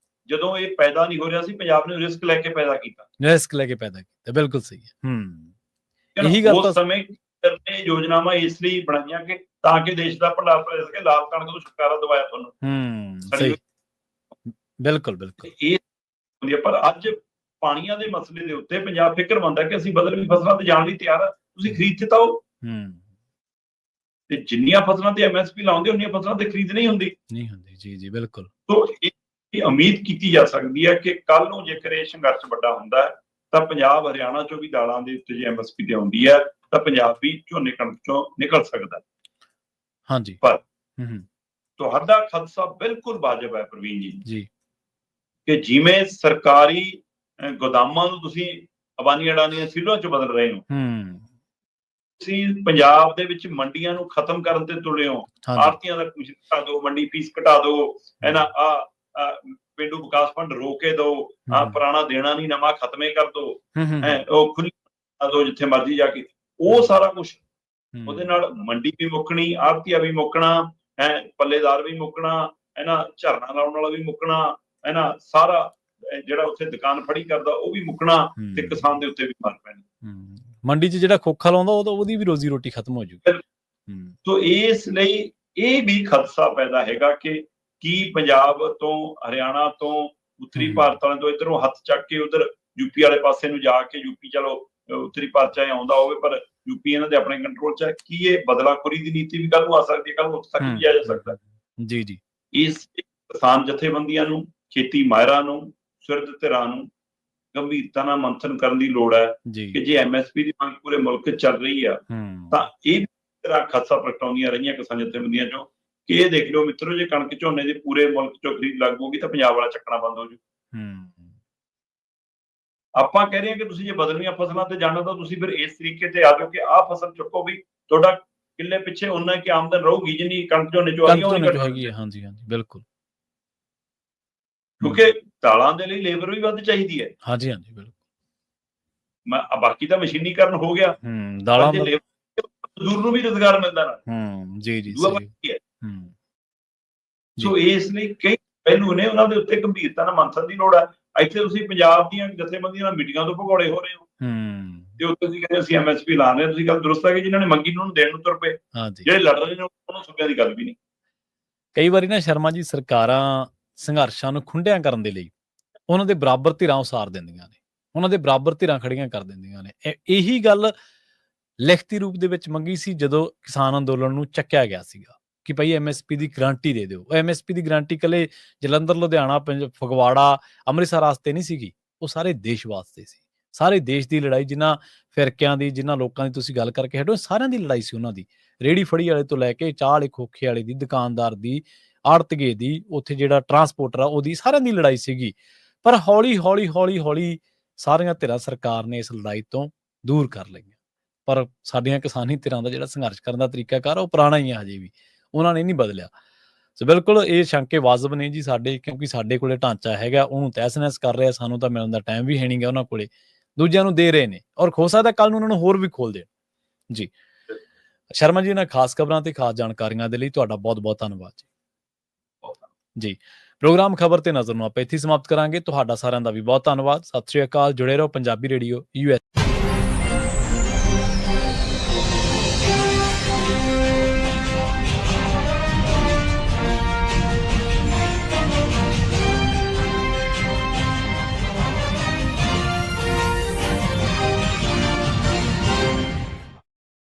ਜਦੋਂ ਇਹ ਪੈਦਾ ਨਹੀਂ ਹੋ ਰਿਹਾ ਸੀ, ਪੰਜਾਬ ਨੇ ਰਿਸਕ ਲੈ ਕੇ ਪੈਦਾ ਕੀਤਾ, ਬਿਲਕੁਲ ਸਹੀ ਹੈ। ਇਹੀ ਗੱਲ ਉਸ ਸਮੇਂ ਯੋਜਨਾਵਾਂ ਇਸ ਲਈ ਬਣਾਈਆਂ ਕਿ ਤਾਂ ਕਿ ਦੇਸ਼ ਦਾ ਭੰਡਾਰ ਭਰ ਸਕੇ, ਲਾਲ ਕਣਕ ਤੋਂ ਛੁਟਕਾਰਾ ਦਿਵਾਇਆ ਤੁਹਾਨੂੰ। ਬਿਲਕੁਲ ਬਿਲਕੁਲ। ਇਹ ਪਰ ਅੱਜ ਪਾਣੀਆਂ ਦੇ ਮਸਲੇ ਦੇ ਉੱਤੇ ਪੰਜਾਬ ਫਿਕਰਮੰਦ ਹੈ ਕਿ ਅਸੀਂ ਬਦਲਵੀਂ ਫਸਲਾਂ ਤੇ ਜਾਣ ਲਈ ਤਿਆਰ ਹਾਂ, ਤੁਸੀਂ ਖਰੀਦ ਤੇ ਤਾਓ। ਤੇ ਜਿੰਨੀਆਂ ਫਸਲਾਂ ਤੇ ਐਮਐਸਪੀ ਲਾਉਂਦੇ, ਉਨੀਆਂ ਫਸਲਾਂ ਤੇ ਖਰੀਦ ਨਹੀਂ ਹੁੰਦੀ। ਜੀ ਜੀ, ਬਿਲਕੁਲ। ਤੋਂ ਇਹ ਉਮੀਦ ਕੀਤੀ ਜਾ ਸਕਦੀ ਹੈ ਕਿ ਕੱਲ ਨੂੰ ਜੇਕਰ ਇਹ ਸੰਘਰਸ਼ ਵੱਡਾ ਹੁੰਦਾ ਹੈ ਤਾਂ ਪੰਜਾਬ ਹਰਿਆਣਾ ਚੋਂ ਵੀ ਦਾਲਾਂ ਦੇ ਉੱਤੇ ਜੇ ਐਮਐਸਪੀ ਤੇ ਆਉਂਦੀ ਹੈ ਤਾਂ ਪੰਜਾਬ ਵੀ ਝੋਨੇ ਕਣਕ ਚੋਂ ਨਿਕਲ ਸਕਦਾ। ਹਾਂਜੀ, ਪਰ ਤੁਹਾਡਾ ਖਦਸ਼ਾ ਬਿਲਕੁਲ ਵਾਜਬ ਹੈ ਪ੍ਰਵੀਨ ਜੀ, ਕਿ ਜਿਵੇਂ ਸਰਕਾਰੀ ਗੋਦਾਮਾਂ ਨੂੰ ਤੁਸੀਂ ਅਬਾਨੀਆਂ ਅਡਾਨੀਆਂ ਸੀਲੋਂ 'ਚ ਬਦਲ ਰਹੇ ਹੋ, ਤੁਸੀਂ ਪੰਜਾਬ ਦੇ ਵਿੱਚ ਮੰਡੀਆਂ ਨੂੰ ਖਤਮ ਕਰਨ ਤੇ ਤੁਲੇ ਹੋ। ਆੜ੍ਹਤੀਆਂ ਦਾ ਕੁਝ ਘਟਾ ਦਿਓ, ਮੰਡੀ ਫੀਸ ਘਟਾ ਦਿਓ, ਪੇਂਡੂ ਵਿਕਾਸ ਫੰਡ ਰੋਕ ਕੇ ਦਿਓ, ਪੁਰਾਣਾ ਦੇਣਾ ਨਹੀਂ, ਨਵਾਂ ਖਤਮੇ ਕਰ ਦਿਓ, ਉਹ ਖੁੱਲੀ ਦਿਓ ਜਿੱਥੇ ਮਰਜ਼ੀ ਜਾ ਕੇ, ਉਹ ਸਾਰਾ ਕੁਛ। ਉਹਦੇ ਨਾਲ ਮੰਡੀ ਵੀ ਮੁੱਕਣੀ, ਆੜ੍ਹਤੀਆ ਵੀ ਮੁੱਕਣਾ, ਪੱਲੇਦਾਰ ਵੀ ਮੁੱਕਣਾ, ਝਰਨਾ ਲਾਉਣ ਵਾਲਾ ਵੀ ਮੁੱਕਣਾ, ਸਾਰਾ ਜਿਹੜਾ ਉੱਥੇ ਦੁਕਾਨ ਫੜੀ ਕਰਦਾ ਉਹ ਵੀ ਮੁੱਕਣਾ, ਤੇ ਕਿਸਾਨ ਦੇ ਉੱਤੇ ਵੀ ਮਾਰ ਪੈਣੀ। ਮੰਡੀ 'ਚ ਜਿਹੜਾ ਖੋਖਾ ਲਾਉਂਦਾ ਉਹਦੀ ਵੀ ਰੋਜ਼ੀ ਰੋਟੀ ਖਤਮ ਹੋ ਜਾਊਗੀ। ਸੋ ਇਸ ਲਈ ਇਹ ਵੀ ਖਦਸ਼ਾ ਪੈਦਾ ਹੈਗਾ ਕਿ ਕੀ ਪੰਜਾਬ ਤੋਂ, ਹਰਿਆਣਾ ਤੋਂ, ਉੱਤਰੀ ਭਾਰਤ ਵਾਲਿਆਂ ਤੋਂ ਇੱਧਰੋਂ ਹੱਥ ਚੱਕ ਕੇ ਉਧਰ ਯੂਪੀ ਵਾਲੇ ਪਾਸੇ ਨੂੰ ਜਾ ਕੇ, ਯੂਪੀ ਚਲੋ ਉੱਤਰੀ ਭਾਰਤ 'ਚ ਆਉਂਦਾ ਹੋਵੇ ਪਰ ਯੂਪੀ ਇਹਨਾਂ ਦੇ ਆਪਣੇ ਕੰਟਰੋਲ 'ਚ ਹੈ, ਕੀ ਇਹ ਬਦਲਾਖੋਰੀ ਦੀ ਨੀਤੀ ਵੀ ਕੱਲ ਨੂੰ ਆ ਸਕਦੀ ਹੈ, ਕੱਲ ਨੂੰ ਉੱਥੇ ਤੱਕ ਵੀ ਜਾ ਸਕਦਾ। ਜੀ ਜੀ, ਇਸ ਕਿਸਾਨ ਜਥੇਬੰਦੀਆਂ ਨੂੰ, ਖੇਤੀ ਮਾਹਿਰਾਂ ਨੂੰ, ਸੁਰਦ ਧਿਰਾਂ ਨੂੰ ਗੰਭੀਰਤਾ ਨਾਲ ਮੰਥਨ ਕਰਨ ਦੀ ਲੋੜ ਹੈ ਕਿ ਜੇ ਐਮਐਸਪੀ ਦੀ ਮੰਗ ਪੂਰੇ ਮੁਲਕ 'ਚ ਚੱਲ ਰਹੀ ਆ ਤਾਂ ਇਹ ਤਰ੍ਹਾਂ ਖਦਸ਼ਾ ਪ੍ਰਗਟਾਉਂਦੀਆਂ ਰਹੀਆਂ ਕਿਸਾਨ ਜਥੇਬੰਦੀਆਂ ਚੋਂ ਕਿ ਇਹ ਦੇਖ ਲਓ ਮਿੱਤਰੋ, ਜੇ ਕਣਕ ਝੋਨੇ ਦੇ ਪੂਰੇ ਮੁਲਕ 'ਚੋਂ ਖਰੀਦ ਲੱਗ ਪਊਗੀ ਤਾਂ ਪੰਜਾਬ ਵਾਲਾ ਚੱਕਣਾ ਬੰਦ ਹੋ ਜੂ। ਆਪਾਂ ਕਹਿ ਰਹੇ ਹਾਂ ਕਿ ਤੁਸੀਂ ਜੇ ਬਦਲਵੀਆਂ ਫਸਲਾਂ ਤੇ ਜਾਣਾ ਤਾਂ ਤੁਸੀਂ ਫਿਰ ਇਸ ਤਰੀਕੇ ਤੇ ਆ ਜਾਓ ਕਿ ਆਹ ਫਸਲ ਚੁੱਕੋ, ਵੀ ਤੁਹਾਡਾ ਕਿੱਲੇ ਪਿੱਛੇ ਉਹਨਾਂ ਕੀ ਆਮਦਨ ਰਹੂਗੀ ਜਿੰਨੀ ਕਣਕ ਝੋਨੇ 'ਚੋਂ ਹੈਗੀ ਹੈ। ਹਾਂਜੀ ਹਾਂਜੀ, ਬਿਲਕੁਲ। ਕਿਉਂਕਿ ਦਾਲਾਂ ਦੇ ਲਈ ਲੇਬਰ ਵੀ ਵੱਧ ਚਾਹੀਦੀ ਹੈ। ਹਾਂਜੀ ਹਾਂਜੀ, ਬਿਲਕੁਲ। ਬਾਕੀ ਤਾਂ ਮਸ਼ੀਨੀਕਰਨ ਹੋ ਗਿਆ, ਦਾਲਾਂ ਮਜ਼ਦੂਰ ਨੂੰ ਵੀ ਰੁਜ਼ਗਾਰ ਮਿਲਦਾ ਨਾ। ਜੀ ਜੀ, ਸੋ ਇਸ ਲਈ ਕਈ ਪਹਿਲੂ ਨੇ, ਉਹਨਾਂ ਦੇ ਉੱਤੇ ਗੰਭੀਰਤਾ ਨਾਲ ਮੰਥਨ ਦੀ ਲੋੜ ਹੈ। ਇੱਥੇ ਤੁਸੀਂ ਪੰਜਾਬ ਦੀਆਂ ਜਥੇਬੰਦੀਆਂ ਨਾਲ ਮੀਟਿੰਗਾਂ ਤੋਂ ਭਗੌੜੇ ਹੋ ਰਹੇ ਹੋ ਤੇ ਉੱਥੇ ਤੁਸੀਂ ਕਹਿੰਦੇ ਅਸੀਂ MSP ਲਾ ਰਹੇ ਹਾਂ। ਤੁਸੀਂ ਗੱਲ ਦਰੁਸਤ ਹੈ ਕਿ ਜਿਨ੍ਹਾਂ ਨੇ ਮੰਗੀ ਨੂੰ ਉਹਨੂੰ ਦੇਣ ਨੂੰ ਤੁਰ ਪਏ, ਜਿਹੜੇ ਲੜ ਰਹੇ ਨੇ ਉਹਨੂੰ ਸੁਣਿਆ ਦੀ ਗੱਲ ਵੀ ਨਹੀਂ। ਕਈ ਵਾਰੀ ਨਾ ਸ਼ਰਮਾ ਜੀ ਸਰਕਾਰਾਂ ਸੰਘਰਸ਼ਾਂ ਨੂੰ ਖੁੰਡਿਆਂ ਕਰਨ ਦੇ ਲਈ ਉਹਨਾਂ ਦੇ ਬਰਾਬਰ ਧਿਰਾਂ ਉਸਾਰ ਦਿੰਦੀਆਂ ਨੇ, ਉਹਨਾਂ ਦੇ ਬਰਾਬਰ ਧਿਰਾਂ ਖੜੀਆਂ ਕਰ ਦਿੰਦੀਆਂ ਨੇ। ਇਹੀ ਗੱਲ ਲਿਖਤੀ ਰੂਪ ਦੇ ਵਿੱਚ ਮੰਗੀ ਸੀ ਜਦੋਂ ਕਿਸਾਨ ਅੰਦੋਲਨ ਨੂੰ ਚੱਕਿਆ ਗਿਆ ਸੀਗਾ ਕਿ ਭਾਈ MSP ਦੀ ਗਰੰਟੀ ਦੇ ਦਿਓ। MSP ਦੀ ਗਰੰਟੀ ਇਕੱਲੇ ਜਲੰਧਰ, ਲੁਧਿਆਣਾ, ਫਗਵਾੜਾ, ਅੰਮ੍ਰਿਤਸਰ ਵਾਸਤੇ ਨਹੀਂ ਸੀਗੀ, ਉਹ ਸਾਰੇ ਦੇਸ਼ ਵਾਸਤੇ ਸੀ। ਸਾਰੇ ਦੇਸ਼ ਦੀ ਲੜਾਈ, ਜਿਨ੍ਹਾਂ ਫਿਰਕਿਆਂ ਦੀ, ਜਿਨ੍ਹਾਂ ਲੋਕਾਂ ਦੀ ਤੁਸੀਂ ਗੱਲ ਕਰਕੇ ਹਟੋ, ਸਾਰਿਆਂ ਦੀ ਲੜਾਈ ਸੀ ਉਹਨਾਂ ਦੀ। ਰੇਹੜੀ ਫੜੀ ਵਾਲੇ ਤੋਂ ਲੈ ਕੇ ਚਾਹ ਵਾਲੇ, ਖੋਖੇ ਵਾਲੇ ਦੀ, ਦੁਕਾਨਦਾਰ ਦੀ, ਆੜਤੀਏ ਦੀ, ਉੱਥੇ ਜਿਹੜਾ ਟਰਾਂਸਪੋਰਟਰ ਆ ਉਹਦੀ, ਸਾਰਿਆਂ ਦੀ ਲੜਾਈ ਸੀਗੀ। ਪਰ ਹੌਲੀ ਹੌਲੀ ਹੌਲੀ ਹੌਲੀ ਸਾਰੀਆਂ ਧਿਰਾਂ ਸਰਕਾਰ ਨੇ ਇਸ ਲੜਾਈ ਤੋਂ ਦੂਰ ਕਰ ਲਈਆਂ। ਪਰ ਸਾਡੀਆਂ ਕਿਸਾਨੀ ਧਿਰਾਂ ਦਾ ਜਿਹੜਾ ਸੰਘਰਸ਼ ਕਰਨ ਦਾ ਤਰੀਕਾਕਾਰ ਉਹ ਪੁਰਾਣਾ ਹੀ ਆ, ਹਜੇ ਵੀ ਉਹਨਾਂ ਨੇ ਨਹੀਂ ਬਦਲਿਆ। ਸੋ ਬਿਲਕੁਲ ਇਹ ਸ਼ੰਕੇ ਵਾਜਬ ਨੇ ਜੀ ਸਾਡੇ, ਕਿਉਂਕਿ ਸਾਡੇ ਕੋਲੇ ਢਾਂਚਾ ਹੈਗਾ, ਉਹਨੂੰ ਤਹਿਸ ਨਹਿਸ ਕਰ ਰਿਹਾ। ਸਾਨੂੰ ਤਾਂ ਮਿਲਣ ਦਾ ਟਾਈਮ ਵੀ ਹੈ ਨਹੀਂ ਗਾ ਉਹਨਾਂ ਕੋਲੇ, ਦੂਜਿਆਂ ਨੂੰ ਦੇ ਰਹੇ ਨੇ, ਔਰ ਹੋ ਸਕਦਾ ਕੱਲ ਨੂੰ ਉਹਨਾਂ ਨੂੰ ਹੋਰ ਵੀ ਖੋਲ ਦੇਣ ਜੀ। ਸ਼ਰਮਾ ਜੀ, ਇਹਨਾਂ ਖਾਸ ਖਬਰਾਂ ਤੇ ਖਾਸ ਜਾਣਕਾਰੀਆਂ ਦੇ ਲਈ ਤੁਹਾਡਾ ਬਹੁਤ ਬਹੁਤ ਧੰਨਵਾਦ ਜੀ। ਪ੍ਰੋਗਰਾਮ ਖਬਰ ਤੇ ਨਜ਼ਰ ਨੂੰ ਆਪਾਂ ਇੱਥੇ ਸਮਾਪਤ ਕਰਾਂਗੇ। ਤੁਹਾਡਾ ਸਾਰਿਆਂ ਦਾ ਵੀ ਬਹੁਤ ਧੰਨਵਾਦ। ਸਤਿ ਸ਼੍ਰੀ ਅਕਾਲ। ਜੁੜੇ ਰਹੋ ਪੰਜਾਬੀ ਰੇਡੀਓ US।